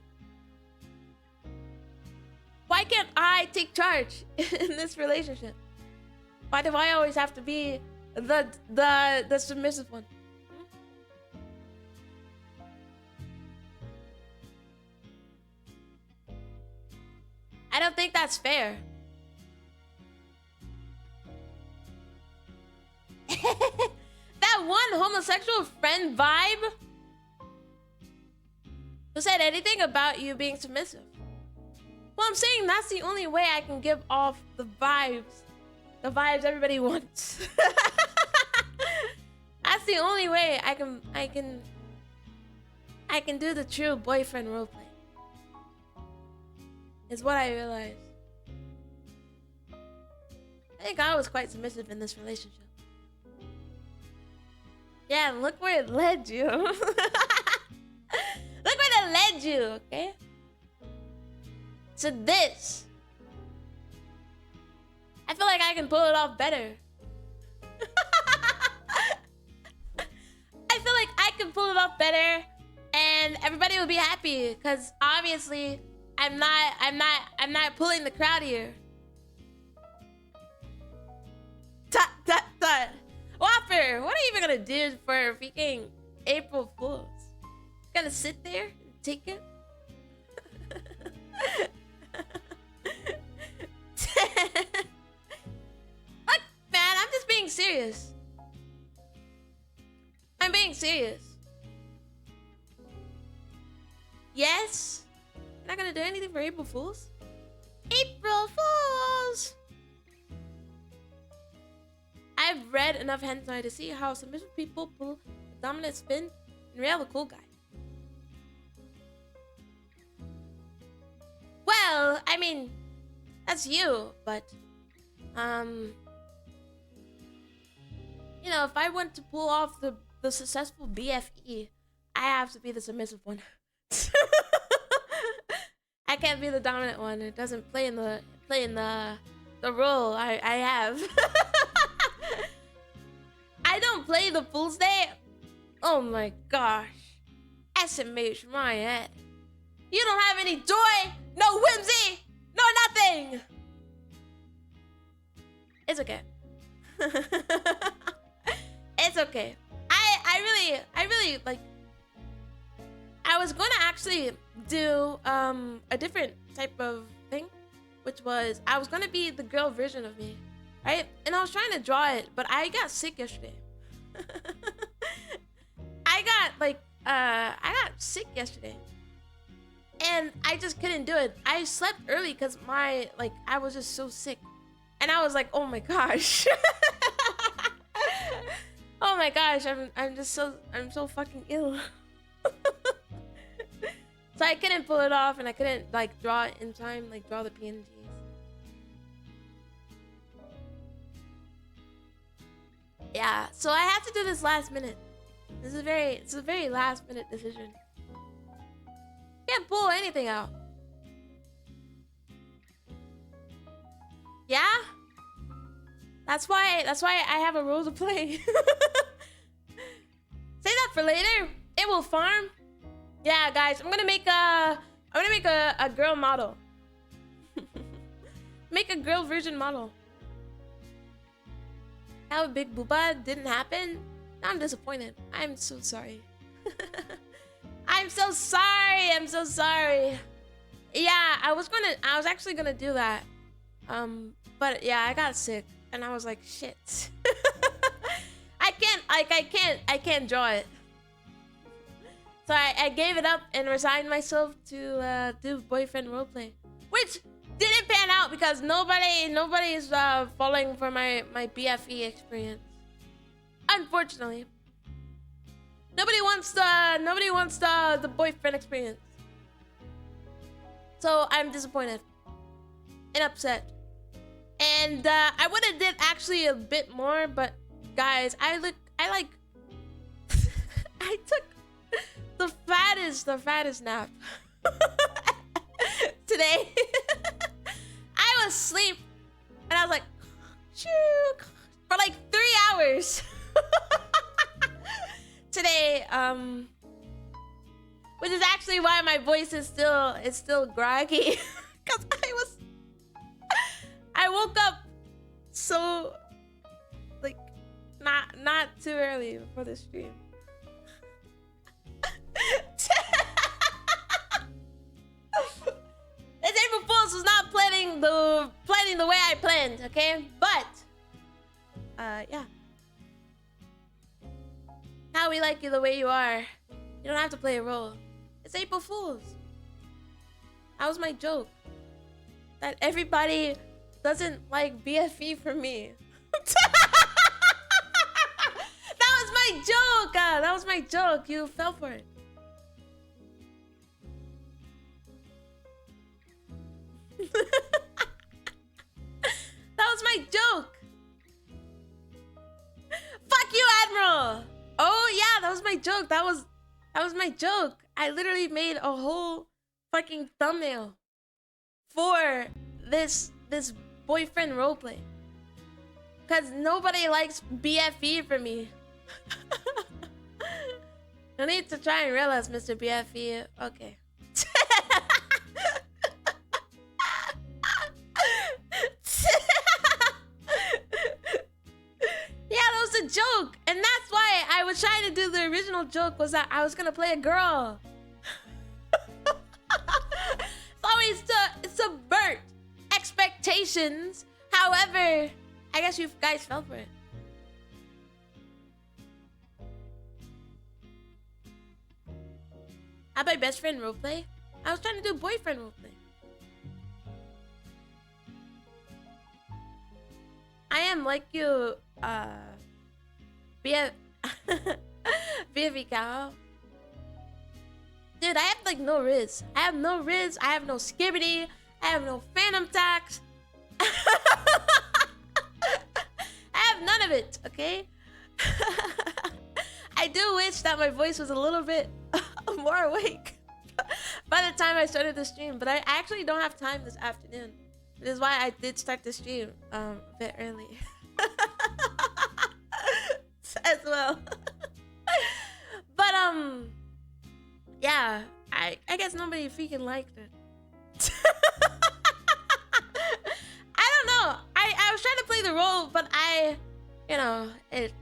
Why can't I take charge in this relationship? Why do I always have to be the submissive one? I don't think that's fair. That one homosexual friend vibe who said anything about you being submissive. Well, I'm saying that's the only way I can give off the vibes everybody wants. That's the only way I can do the true boyfriend roleplay. Is what I realized. I think I was quite submissive in this relationship. Yeah, look where it led you. Look where it led you, okay? To this. I feel like I can pull it off better. I feel like I can pull it off better and everybody will be happy because obviously I'm not pulling the crowd here. Tut. Whopper, what are you even gonna do for freaking April Fools? Gonna sit there and take it? Look, man, I'm just being serious. I'm being serious. Yes? You're not gonna do anything for April Fools? April Fools! I've read enough hentai to see how submissive people pull a dominant spin and rail a cool guy. Well, I mean, that's you, but you know, if I want to pull off the successful BFE, I have to be the submissive one. I can't be the dominant one. It doesn't play in the role I have. I don't play the Fool's Day. Oh my gosh. SMH my head. You don't have any joy, no whimsy, no nothing. It's okay. It's okay. I really like. I was gonna actually do a different type of thing, which was I was gonna be the girl version of me, right? And I was trying to draw it, but I got sick yesterday. I got sick yesterday, and I just couldn't do it. I slept early because I was just so sick, and I was like, oh my gosh. Oh my gosh, I'm so fucking ill. So I couldn't pull it off, and I couldn't like draw it in time, like draw the PNGs. Yeah, so I had to do this last minute. It's a very last minute decision. Can't pull anything out. Yeah? That's why I have a role to play. Say that for later. It will farm. Yeah, guys, I'm gonna make a girl model. Make a girl version model. How a big booba didn't happen? I'm disappointed. I'm so sorry. I'm so sorry. Yeah, I was actually gonna do that. But yeah, I got sick and I was like, shit. I can't draw it. So I gave it up and resigned myself to do boyfriend roleplay, which didn't pan out because nobody is falling for my BFE experience. Unfortunately, nobody wants the boyfriend experience. So I'm disappointed and upset. And I would have did actually a bit more, but guys, I took the fattest nap. Today, I was asleep, and I was like, shoo, for like 3 hours. Today, which is actually why my voice is still groggy, cause I woke up so like not too early before the stream. This April Fools was not planning the way I planned, okay? But yeah. Now we like you the way you are. You don't have to play a role. It's April Fools. That was my joke. That everybody doesn't like BFE for me. That was my joke. That was my joke. You fell for it. That was my joke. Fuck you, Admiral. Oh yeah, that was my joke. That was my joke. I literally made a whole fucking thumbnail for this boyfriend roleplay. Cause nobody likes BFE for me. No need to try and realize, Mr. BFE. Okay. Yeah, that was a joke. And that's why I was trying to do the original joke, was that I was gonna play a girl. It's always to subvert expectations. However, I guess you guys fell for it. How about best friend roleplay? I was trying to do boyfriend roleplay. I am like you, BFE cow. Dude, I have like no riz. I have no riz. I have no skibbity. I have no phantom tax. I have none of it, okay? I do wish that my voice was a little bit more awake by the time I started the stream, but I actually don't have time this afternoon. This is why I did start the stream a bit early. As well. But yeah, I guess nobody freaking liked it. I don't know. I was trying to play the role, but it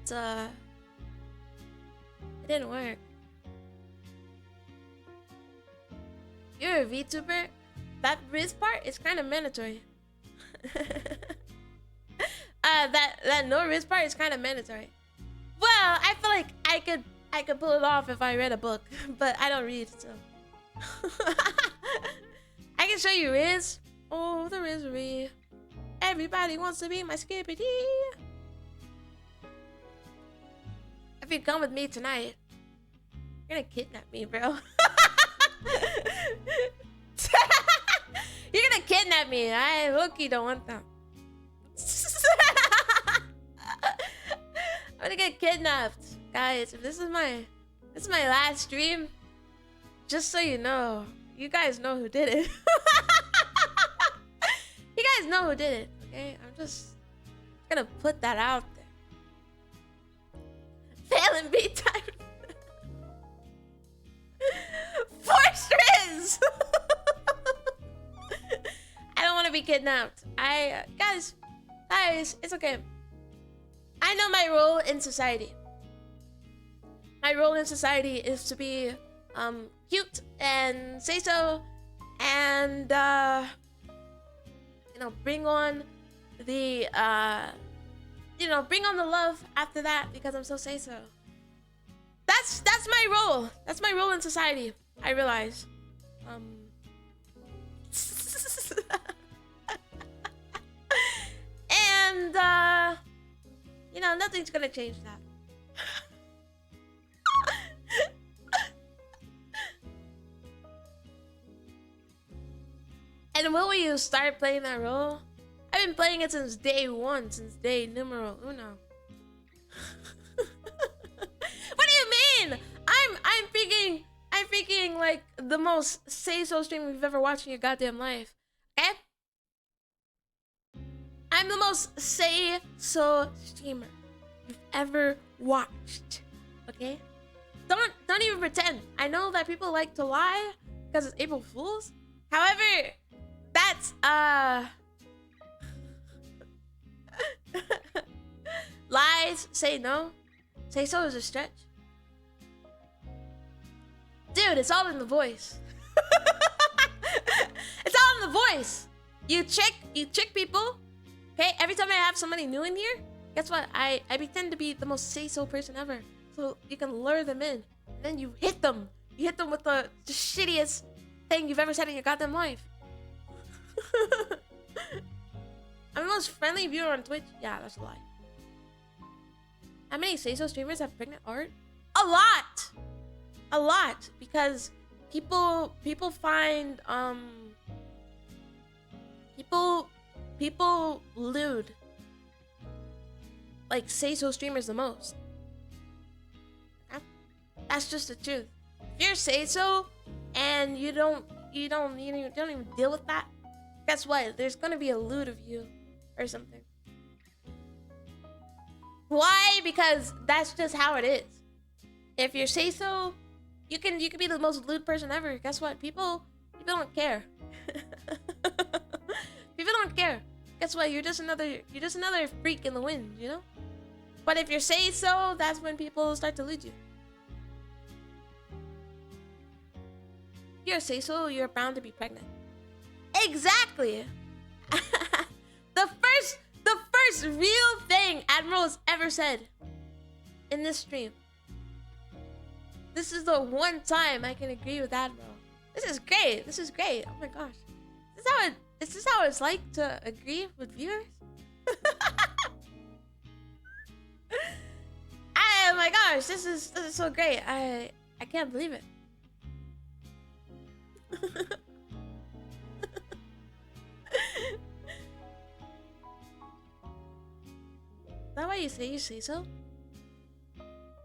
didn't work. You're a VTuber? That Riz part is kind of mandatory. That no Riz part is kind of mandatory. Well, I feel like I could pull it off if I read a book, but I don't read, so. I can show you Riz. Oh, the Rizzery. Everybody wants to be my skippity. If you come with me tonight, you're gonna kidnap me, bro. You're gonna kidnap me. I low-key don't want that. I'm gonna get kidnapped. Guys, if this is my last stream, just so you know, you guys know who did it. You guys know who did it, okay? I'm just gonna put that out there. Failing beat time. Fortress! I don't want to be kidnapped. Guys, it's okay. I know my role in society. My role in society is to be cute and say so, and bring on the bring on the love after that, because I'm so say so. That's my role. That's my role in society. I realize. And nothing's gonna change that. And will you start playing that role? I've been playing it since day one, since day numero uno. What do you mean? I'm freaking like the most say-so streamer you've ever watched in your goddamn life. Okay? I'm the most say-so streamer you've ever watched. Okay? Don't even pretend. I know that people like to lie because it's April Fools. However, that's lies. Say no. Say so is a stretch. Dude, it's all in the voice. It's all in the voice. You trick people. Okay, every time I have somebody new in here, guess what? I pretend to be the most say-so person ever. So you can lure them in. And then you hit them. You hit them with the shittiest thing you've ever said in your goddamn life. I'm the most friendly viewer on Twitch. Yeah, that's a lie. How many say-so streamers have pregnant art? A lot! A lot. Because people find people lewd like say-so streamers the most. That's just the truth. If you're say-so and you don't even deal with that, guess what? There's gonna be a lewd of you or something. Why? Because that's just how it is. If you're say-so, you can be the most lewd person ever. Guess what? People don't care. People don't care. Guess what? You're just another freak in the wind, you know? But if you're say-so, that's when people start to lewd you. If you're say-so, you're bound to be pregnant. Exactly. The first real thing Admiral has ever said in this stream. This is the one time I can agree with Admiral. This is great. This is great. Oh my gosh. Is this how it's like to agree with viewers? Oh my gosh, this is so great. I can't believe it. Is that why you say so?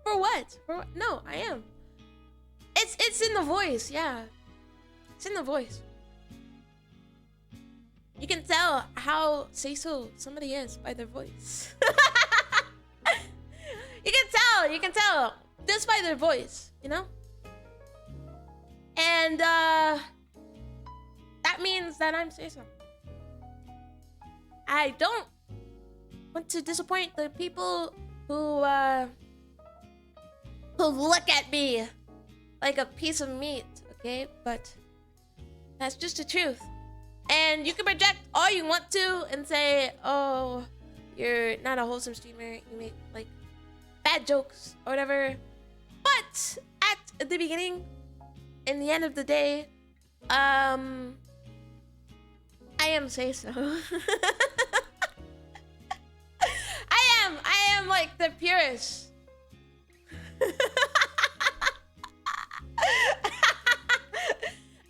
For what? For what? No, I am. It's in the voice, yeah. It's in the voice. You can tell how say-so somebody is by their voice. You can tell just by their voice, you know? And that means that I'm say-so. I don't want to disappoint the people who look at me like a piece of meat, okay? But that's just the truth. And you can project all you want to and say, oh, you're not a wholesome streamer, you make like bad jokes or whatever. But at the beginning, in the end of the day, I am say so. I am like the purest.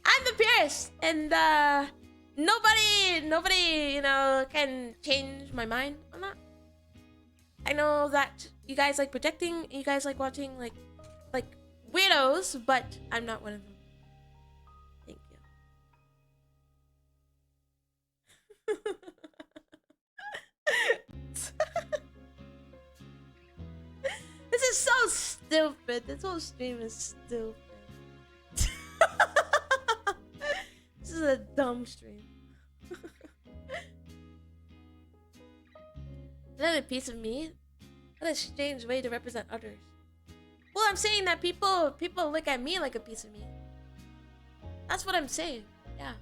I'm the purest, and nobody, you know, can change my mind on that. I know that you guys like projecting, you guys like watching like weirdos, but I'm not one of them. Thank you. This is so stupid. This whole stream is stupid. This is a dumb stream. Another piece of meat? What a strange way to represent others. Well, I'm saying that people look at me like a piece of meat. That's what I'm saying. Yeah.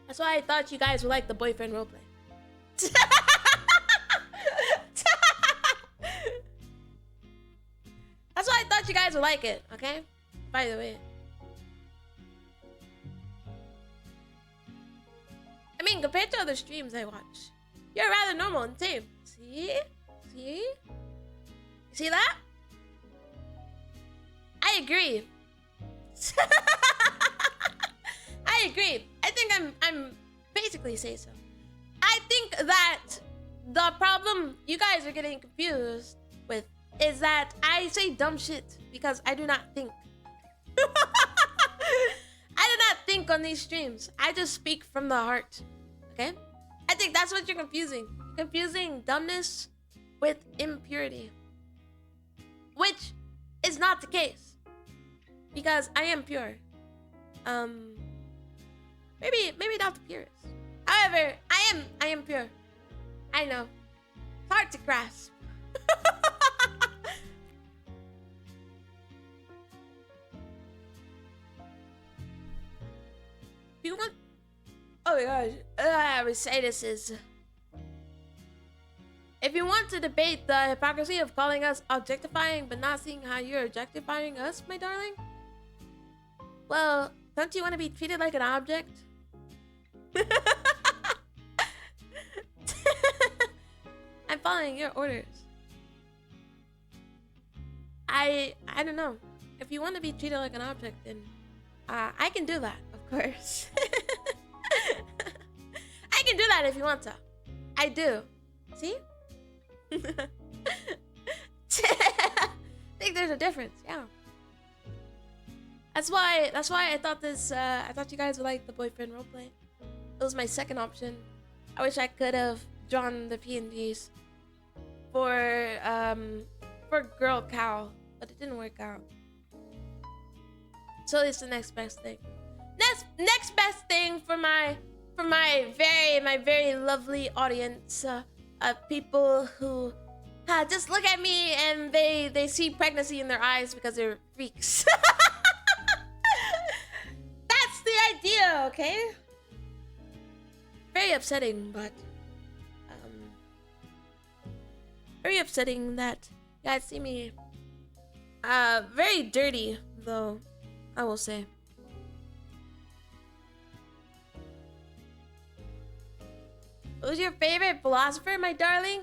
That's why I thought you guys would like the boyfriend roleplay. That's why I thought you guys would like it, okay? By the way. I mean, compared to other streams I watch, you're rather normal and tame. See? See? See that? I agree. I agree. I think I'm basically say so. I think that the problem you guys are getting confused with is that I say dumb shit because I do not think. I do not think on these streams. I just speak from the heart. Okay? I think that's what you're confusing. You're confusing dumbness with impurity. Which is not the case. Because I am pure. Maybe not the purest. However, I am pure. I know. It's hard to grasp. You want? Oh my gosh. I would say this is. If you want to debate the hypocrisy of calling us objectifying but not seeing how you're objectifying us, my darling, well, don't you want to be treated like an object? I'm following your orders. I don't know. If you want to be treated like an object, then I can do that, of course. I can do that if you want to. I do. See? I think there's a difference, yeah. That's why I thought this I thought you guys would like the boyfriend roleplay. It was my second option. I wish I could have drawn the PNGs for girl cow, but it didn't work out. So it's the next best thing. Next best thing for my very lovely audience of people who just look at me and they see pregnancy in their eyes because they're freaks. That's the idea, okay? Very upsetting, but very upsetting that you guys see me very dirty, though, I will say. Who's your favorite philosopher, my darling?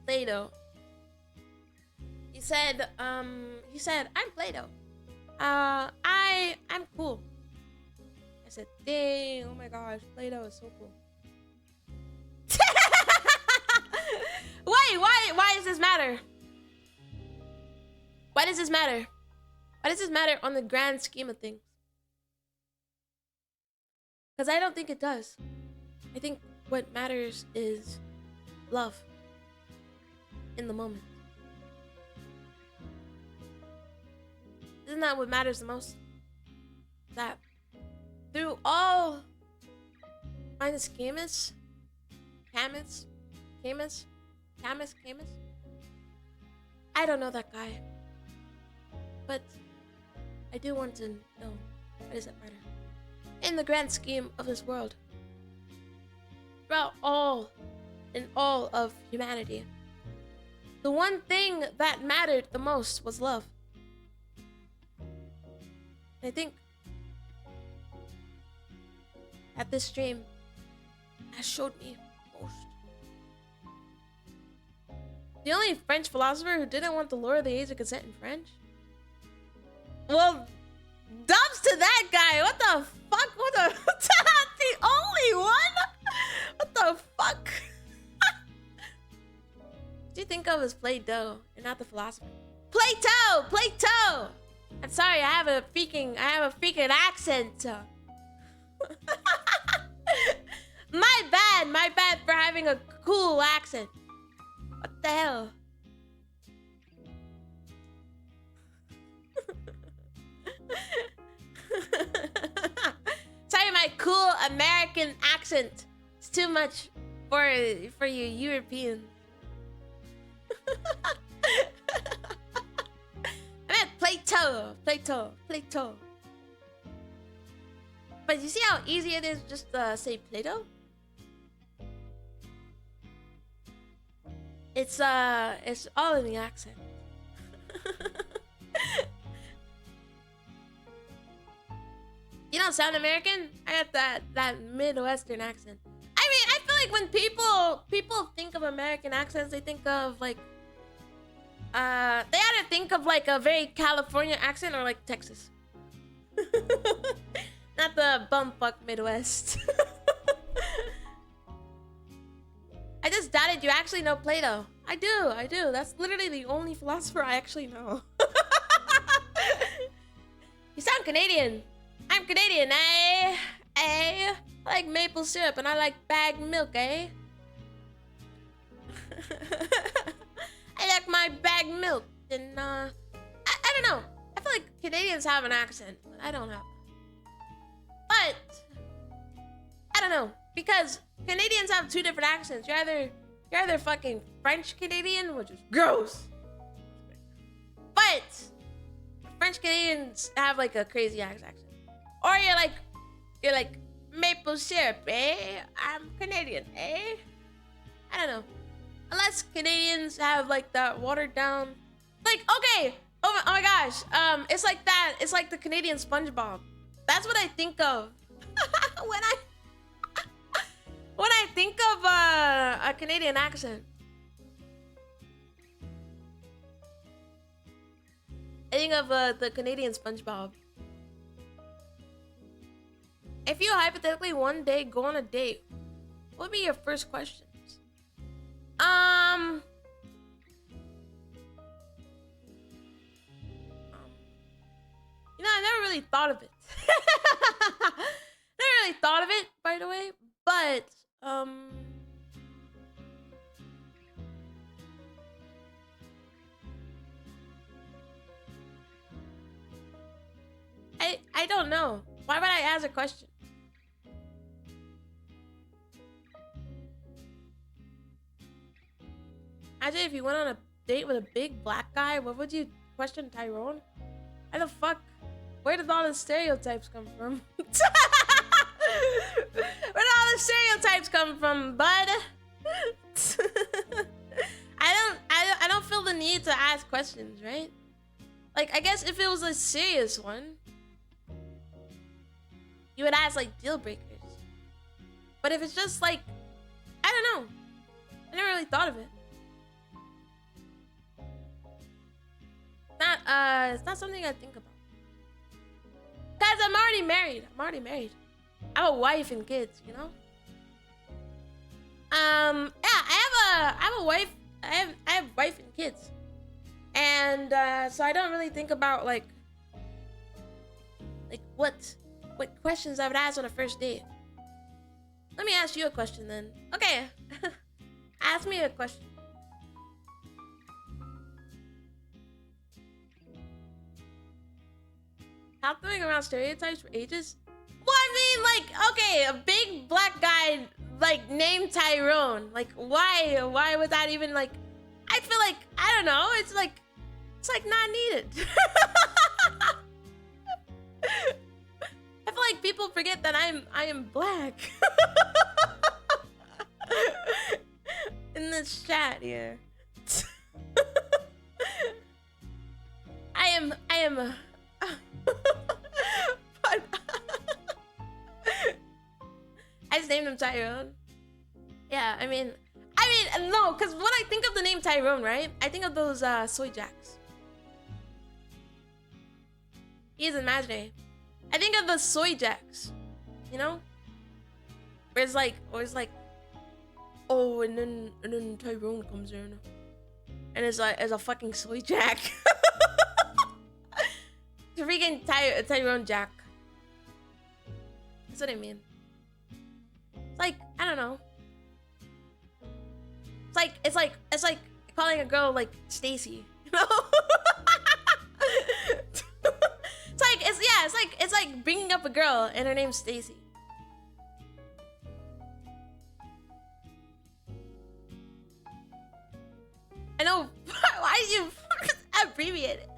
Plato. He said, I'm Plato. I'm cool. I said, dang, oh my gosh, Plato is so cool. Why does this matter? Why does this matter? Why does this matter on the grand scheme of things? Because I don't think it does. I think what matters is love in the moment. Isn't that what matters the most? That through all minus Camus, I don't know that guy. But I do want to know, why does that matter? In the grand scheme of this world. Throughout all of humanity. The one thing that mattered the most was love. I think that this stream has showed me most. The only French philosopher who didn't want to lower the age of consent in French? Well, dubs to that guy. What the fuck? What the the only one? What the fuck? What do you think of as Play-Doh and not the philosopher? Plato! I'm sorry, I have a freaking accent. My bad for having a cool accent. What the hell? Sorry, my cool American accent. It's too much for you Europeans. I meant Plato. But you see how easy it is just to say Plato? It's all in the accent. You don't sound American? I got that Midwestern accent. I mean, I feel like when people think of American accents, they think of like they either think of like a very California accent or like Texas. Not the bumfuck Midwest. I just doubted you actually know Plato. I do. That's literally the only philosopher I actually know. You sound Canadian. I'm Canadian, eh? Eh? I like maple syrup and I like bagged milk, eh? I like my bagged milk and I don't know. I feel like Canadians have an accent, but I don't have. But I don't know, because Canadians have two different accents. You're either fucking French Canadian, which is gross. But French Canadians have like a crazy accent. Or you're like maple syrup, eh? I'm Canadian, eh? I don't know. Unless Canadians have like that watered down, like, okay, oh my gosh, it's like that. It's like the Canadian SpongeBob. That's what I think of when I think of a Canadian accent. I think of the Canadian SpongeBob. If you hypothetically one day go on a date, what would be your first questions? You know, I never really thought of it. Never really thought of it, by the way, but I don't know. Why would I ask a question? Actually, if you went on a date with a big black guy, what would you question Tyrone? Why the fuck? Where did all the stereotypes come from? Where did all the stereotypes come from, bud? I don't feel the need to ask questions, right? Like, I guess if it was a serious one, you would ask like deal breakers. But if it's just like, I don't know. I never really thought of it. It's not something I think about. Cause I'm already married. I have a wife and kids, you know? Yeah, I have a wife. I have wife and kids. And so I don't really think about like what questions I would ask on a first date. Let me ask you a question then. Okay. Ask me a question. Stop throwing around stereotypes for ages? Well, I mean, like, okay, a big black guy, like, named Tyrone. Like, why? Why would that even, like... I feel like, I don't know, it's like not needed. I feel like people forget that I am black. In this chat here. I am but I just named him Tyrone. Yeah, I mean no, because when I think of the name Tyrone, right? I think of those soy jacks. He's imaginary. I think of the soy jacks, you know? Where it's like, oh, and then Tyrone comes in, and it's like, as a fucking soy jack. Freaking Tyrone Jack. That's what I mean. It's like, I don't know. It's like calling a girl like Stacy, you know? It's like bringing up a girl and her name's Stacy. I know. Why did you abbreviate it?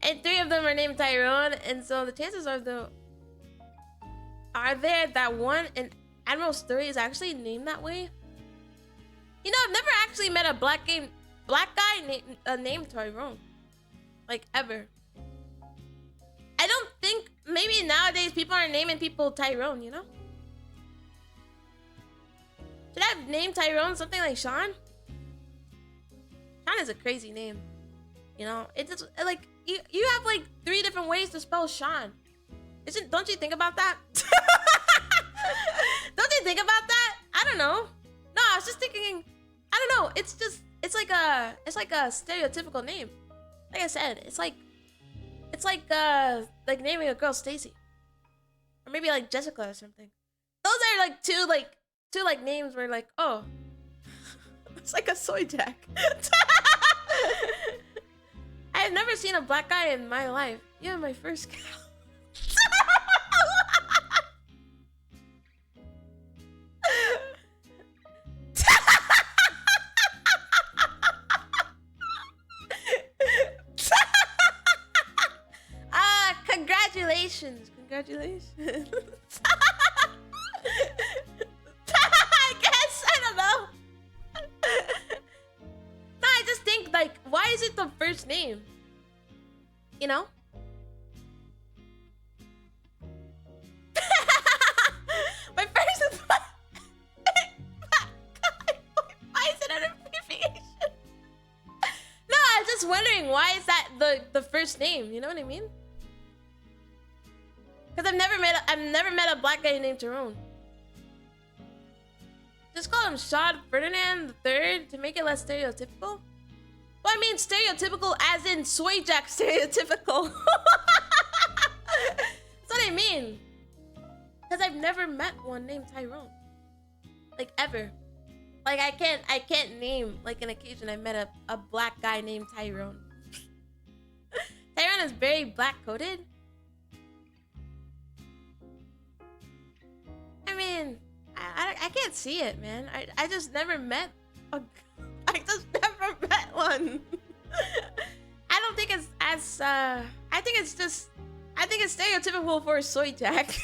And 3 of them are named Tyrone, and so the chances are there that one in Admiral's story is actually named that way? You know, I've never actually met a black guy named Tyrone, like, ever. I don't think, maybe nowadays people are naming people Tyrone, you know? Should I have named Tyrone something like Sean? Sean is a crazy name. You know, it's just, like, you have like 3 different ways to spell Sean. Don't you think about that? Don't you think about that? I don't know. No, I was just thinking. I don't know. It's like a stereotypical name. Like I said, it's like naming a girl Stacy, or maybe like Jessica or something. Those are like two names where like, oh, it's like a soy jack. I have never seen a black guy in my life. You're my first cow. Congratulations. I guess, I don't know. No, I just think, like, why is it the first name? You know? My first is why is it an abbreviation? No, I was just wondering, why is that the first name? You know what I mean? Because I've never met a black guy named Tyrone. Just call him Shad Ferdinand III to make it less stereotypical. Well, I mean stereotypical as in soy jack stereotypical. That's what I mean. Because I've never met one named Tyrone. Like, ever. Like, I can't name, like, an occasion I met a black guy named Tyrone. Tyrone is very black-coded. I mean, I can't see it, man. I just never met I just never met one. I don't think it's as I think it's stereotypical for a soy jack.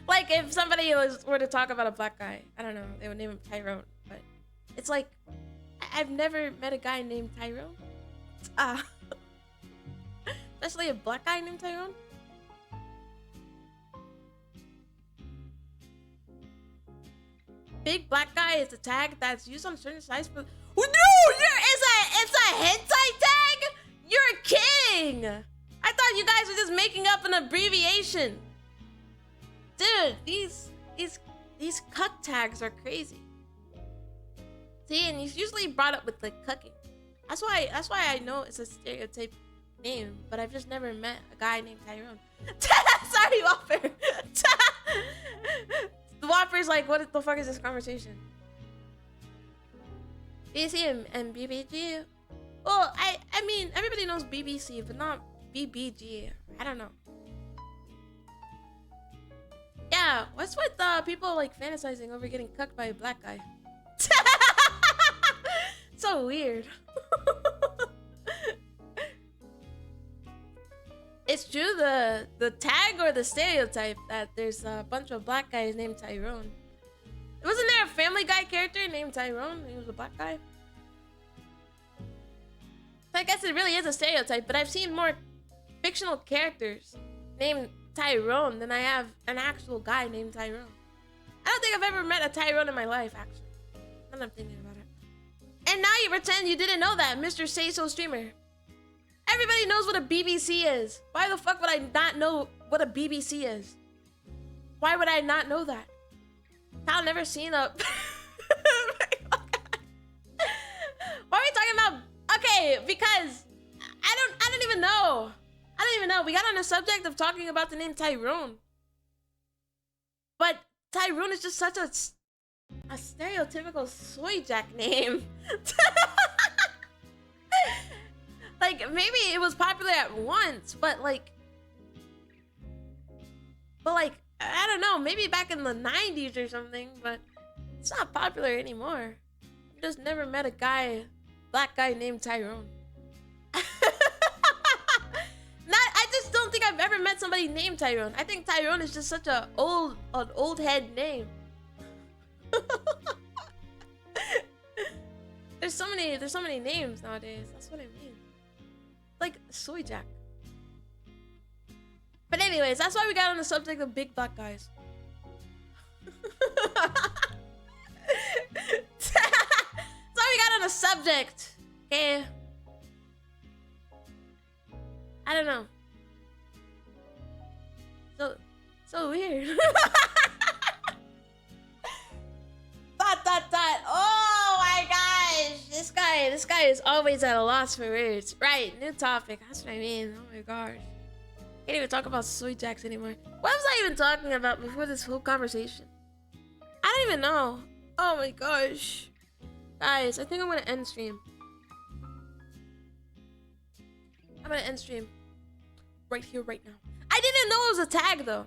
Like if somebody were to talk about a black guy, I don't know, they would name him Tyrone. But it's like I've never met a guy named Tyrone. Especially a black guy named Tyrone. Big black guy is a tag that's used on certain sites for. Oh, no, it's a hentai tag. You're kidding. I thought you guys were just making up an abbreviation. Dude, these cuck tags are crazy. See, and he's usually brought up with like cucking. That's why I know it's a stereotype name, but I've just never met a guy named Tyrone. Sorry, Whopper. The Whopper's like, what the fuck is this conversation? BBC and BBG? Well, I mean, everybody knows BBC, but not BBG. I don't know. Yeah, what's with people like fantasizing over getting cucked by a black guy? So weird. It's true, the tag or the stereotype that there's a bunch of black guys named Tyrone. Wasn't there a Family Guy character named Tyrone? He was a black guy. So I guess it really is a stereotype, but I've seen more fictional characters named Tyrone than I have an actual guy named Tyrone. I don't think I've ever met a Tyrone in my life, actually. Now that I'm thinking about it. And now you pretend you didn't know that, Mr. Say So Streamer. Everybody knows what a BBC is. Why the fuck would I not know what a BBC is? Why would I not know that? I've never seen a... Why are we talking about... Okay, because I don't even know. I don't even know. We got on the subject of talking about the name Tyrone. But Tyrone is just such a stereotypical soy jack name. Like, maybe it was popular at once, but like, I don't know, maybe back in the 90s or something, but it's not popular anymore. I just never met a black guy named Tyrone. I just don't think I've ever met somebody named Tyrone. I think Tyrone is just such an old head name. There's so many names nowadays. That's what I mean. Like soy jack. But anyways, that's why we got on the subject of big black guys. That's why we got on the subject. Okay. I don't know. So weird. This guy is always at a loss for words. Right, new topic. That's what I mean. Oh my gosh. Can't even talk about soy jacks anymore. What was I even talking about before this whole conversation? I don't even know. Oh my gosh. Guys, I think I'm gonna end stream. I'm gonna end stream. Right here, right now. I didn't know it was a tag though.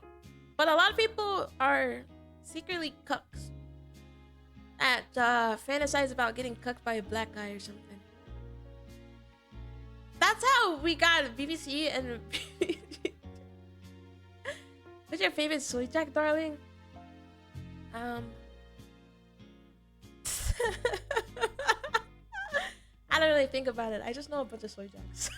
But a lot of people are secretly cucks. That fantasize about getting cucked by a black guy or something. That's how we got BBC and... What's your favorite soy jack, darling? I don't really think about it. I just know a bunch of soy jacks.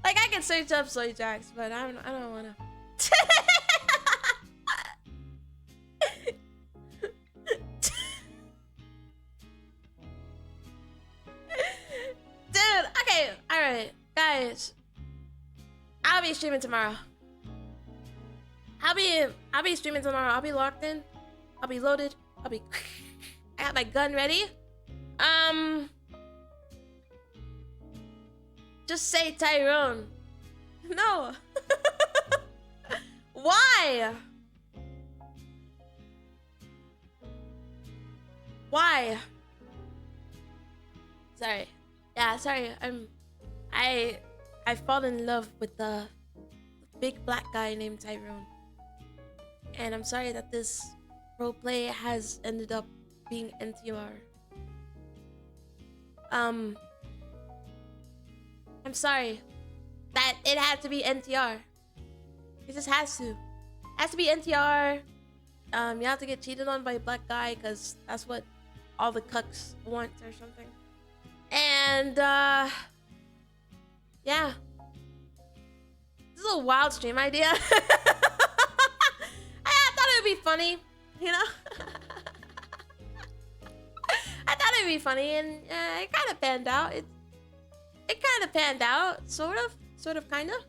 Like, I can search up soy jacks, but I don't wanna. Dude, okay, alright, guys. I'll be streaming tomorrow. I'll be streaming tomorrow. I'll be locked in. I'll be loaded. I got my gun ready. Just say Tyrone. No. Why? Why? Sorry. Yeah, sorry. I fall in love with the big black guy named Tyrone. And I'm sorry that this roleplay has ended up being NTR. I'm sorry that it had to be NTR. It just has to. It has to be NTR. You have to get cheated on by a black guy because that's what all the cucks want or something. And yeah. This is a wild stream idea. I thought it would be funny, you know? I thought it would be funny, and it kind of panned out. It kind of panned out, sort of, kind of.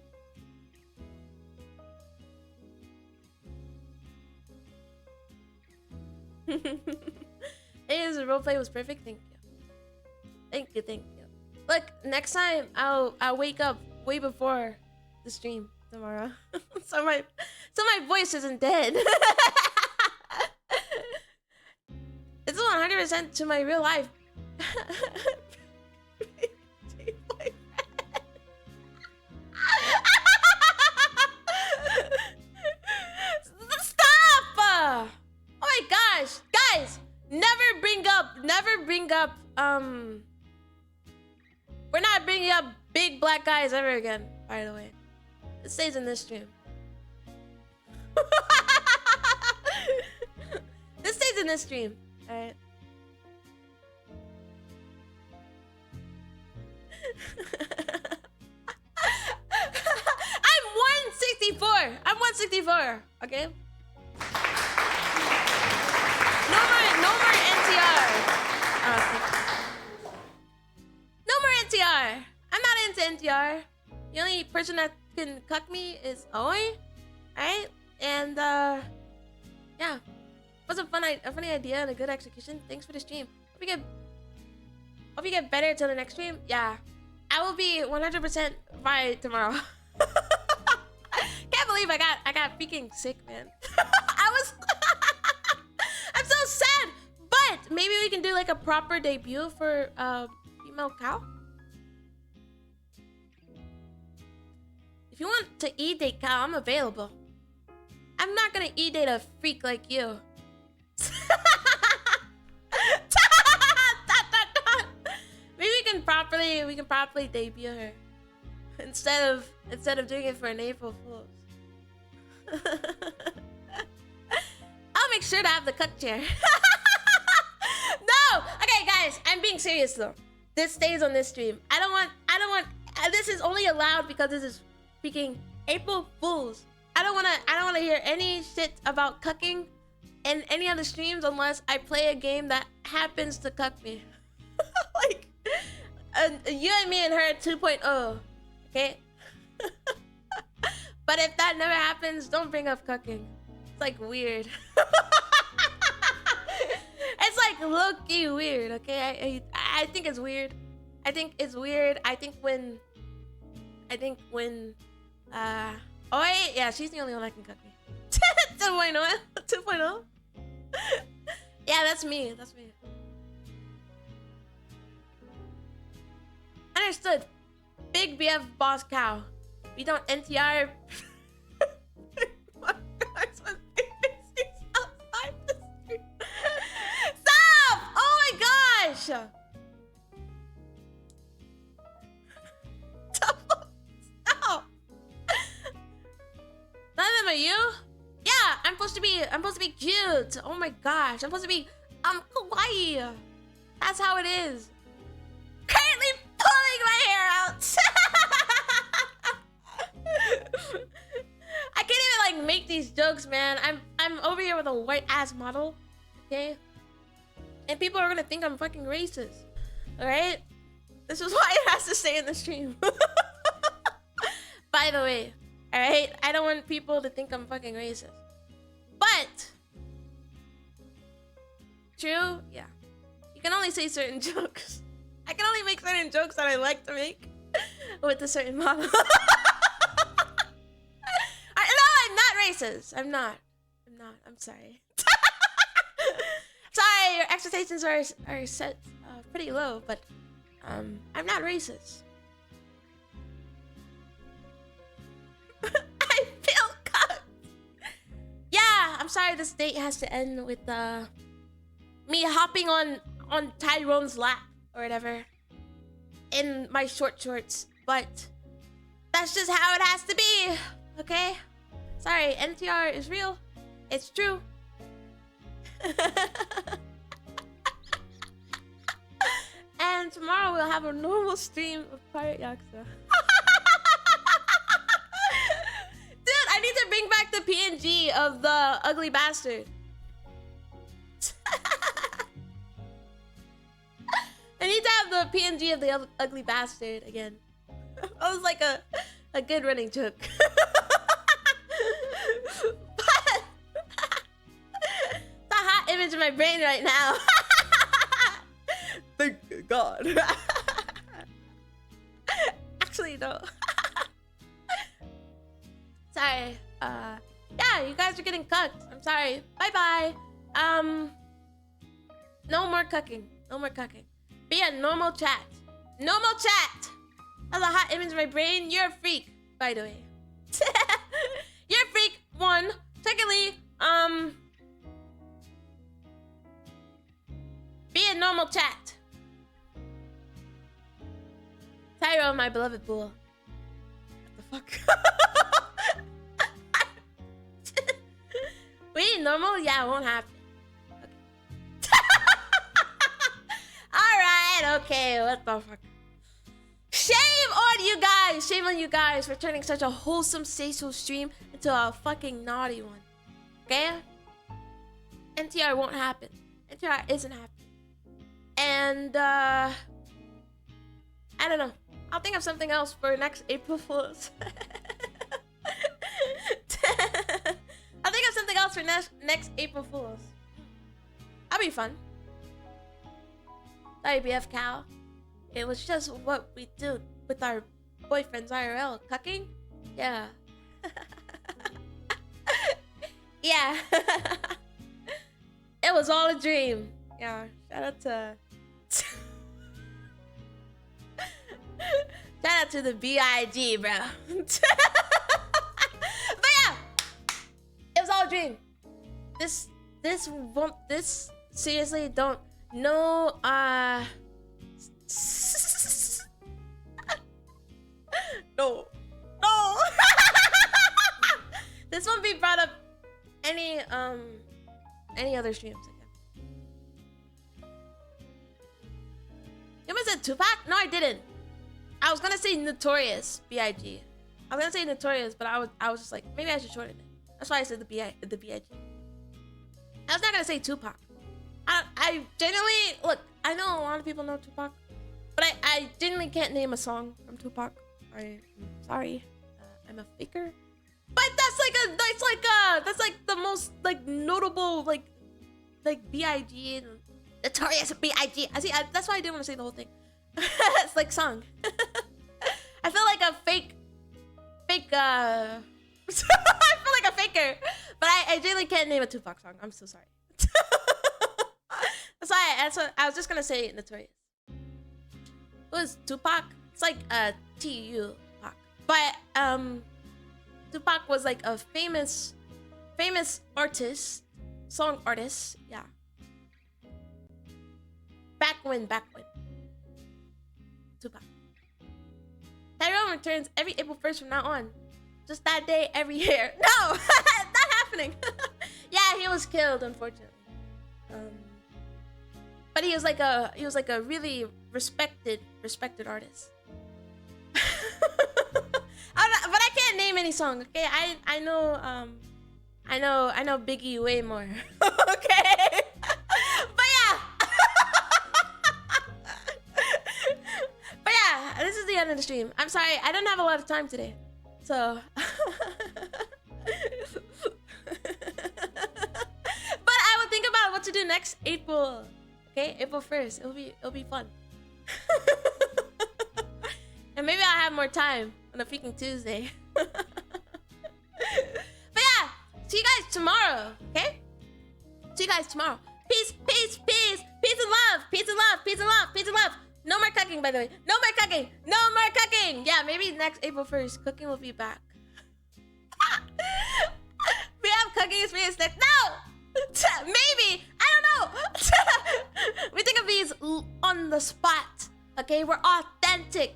Anyways, the roleplay was perfect. Thank you. Thank you. Look, next time I'll wake up way before the stream tomorrow, so my voice isn't dead. It's 100% to my real life. Stop! Oh my gosh, guys! Never bring up. We're not bringing up big black guys ever again. By the way, it stays in this stream. This stays in this stream. Alright. I'm 164. I'm 164. Okay. No more NTR. No more NTR. I'm not into NTR. The only person that can cuck me is Oi. Alright? And yeah. Was a funny idea and a good execution. Thanks for the stream. Hope you get better till the next stream. Yeah. I will be 100% by tomorrow. Can't believe I got freaking sick, man. I'm so sad. But maybe we can do like a proper debut for female cow. If you want to e-date cow, I'm available. I'm not gonna e-date a freak like you. Maybe we can properly debut her instead of doing it for an April Fool's. I'll make sure to have the cut chair. No, okay, guys, I'm being serious though. This stays on this stream. I don't want. This is only allowed because this is freaking April Fool's. I don't wanna hear any shit about cucking in any other streams unless I play a game that happens to cuck me. Like, you and me and her 2.0, okay? But if that never happens, don't bring up cucking. It's like weird. It's like low low-key weird, okay? I think it's weird. I think it's weird. I think when oh wait, yeah, she's the only one that can cook me. 2.0. 2.0. Yeah, that's me. That's me. Understood. Big BF boss cow. We don't NTR. Stop! Oh my gosh! Stop! None of them are you? Yeah, I'm supposed to be cute. Oh my gosh, I'm supposed to be kawaii. That's how it is. Currently pulling my hair out. I can't even like make these jokes, man. I'm over here with a white ass model, okay? And people are gonna think I'm fucking racist. Alright? This is why it has to stay in the stream. By the way, alright? I don't want people to think I'm fucking racist. But true, yeah. You can only say certain jokes. I can only make certain jokes that I like to make with a certain model. No, I'm not racist. I'm not. I'm sorry. Sorry, your expectations are set pretty low, but I'm not racist. I feel cooked. Yeah, I'm sorry this date has to end with me hopping on Tyrone's lap or whatever in my short shorts, but that's just how it has to be, okay? Sorry, NTR is real. It's true. And tomorrow we'll have a normal stream of Pirate Yakuza. Dude, I need to bring back the PNG of the ugly bastard. I need to have the PNG of the ugly bastard again. That was like a good running joke. But it's a hot image in my brain right now. Thank God. Actually, no. Sorry. Yeah, you guys are getting cooked. I'm sorry. Bye-bye. No more cooking. No more cooking. But yeah, normal chat. Normal chat. That's a hot image in my brain. You're a freak, by the way. You're a freak, one. Secondly, be a normal chat. Tyro, my beloved bull. What the fuck? We need normal? Yeah, it won't happen. Alright, okay, what the fuck? Shame on you guys! Shame on you guys for turning such a wholesome, sexual stream into a fucking naughty one. Okay? NTR won't happen. NTR isn't happening. And, I don't know. I'll think of something else for next April Fools. I'll think of something else for next April Fools. That'll be fun. Sorry, BF Cal. It was just what we do with our boyfriends IRL. Cucking? Yeah. Yeah. It was all a dream. Yeah, shout out to... Shout out to the B.I.G, bro. But yeah! It was all a dream. This seriously don't... No, no. No! This won't be brought up any other streams again. You almost said Tupac? No, I didn't. I was gonna say Notorious B.I.G. I was gonna say Notorious, but I was just like, maybe I should shorten it. That's why I said the B.I.G. I was not gonna say Tupac. I genuinely, look, I know a lot of people know Tupac, but I genuinely can't name a song from Tupac. I'm sorry. I'm a faker. But that's like the most like notable like B.I.G. and Notorious B.I.G. That's why I didn't want to say the whole thing. It's like song. I feel like a fake. I feel like a faker, but I really can't name a Tupac song. I'm so sorry. That's what I was just gonna say. Notorious. It was Tupac. It's like T-U-Pac, but Tupac was like a famous artist, song artist. Yeah. Back when. Tupac. Tyrone returns every April 1st from now on. Just that day every year. No, not happening. Yeah, he was killed, unfortunately. But he was like a really respected artist. But I can't name any song. Okay, I know Biggie way more. Okay, but yeah. But yeah, this is the end of the stream. I'm sorry, I don't have a lot of time today. So but I will think about what to do next April. Okay, April 1st. It'll be fun. And maybe I'll have more time on a freaking Tuesday. But yeah, see you guys tomorrow, okay? See you guys tomorrow. Peace and love. No more cooking, by the way. No more cooking. Yeah, maybe next April 1st, cooking will be back. We have cooking experience next. No! Maybe. I don't know. We think of these on the spot. Okay, we're authentic.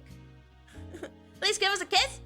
Please give us a kiss.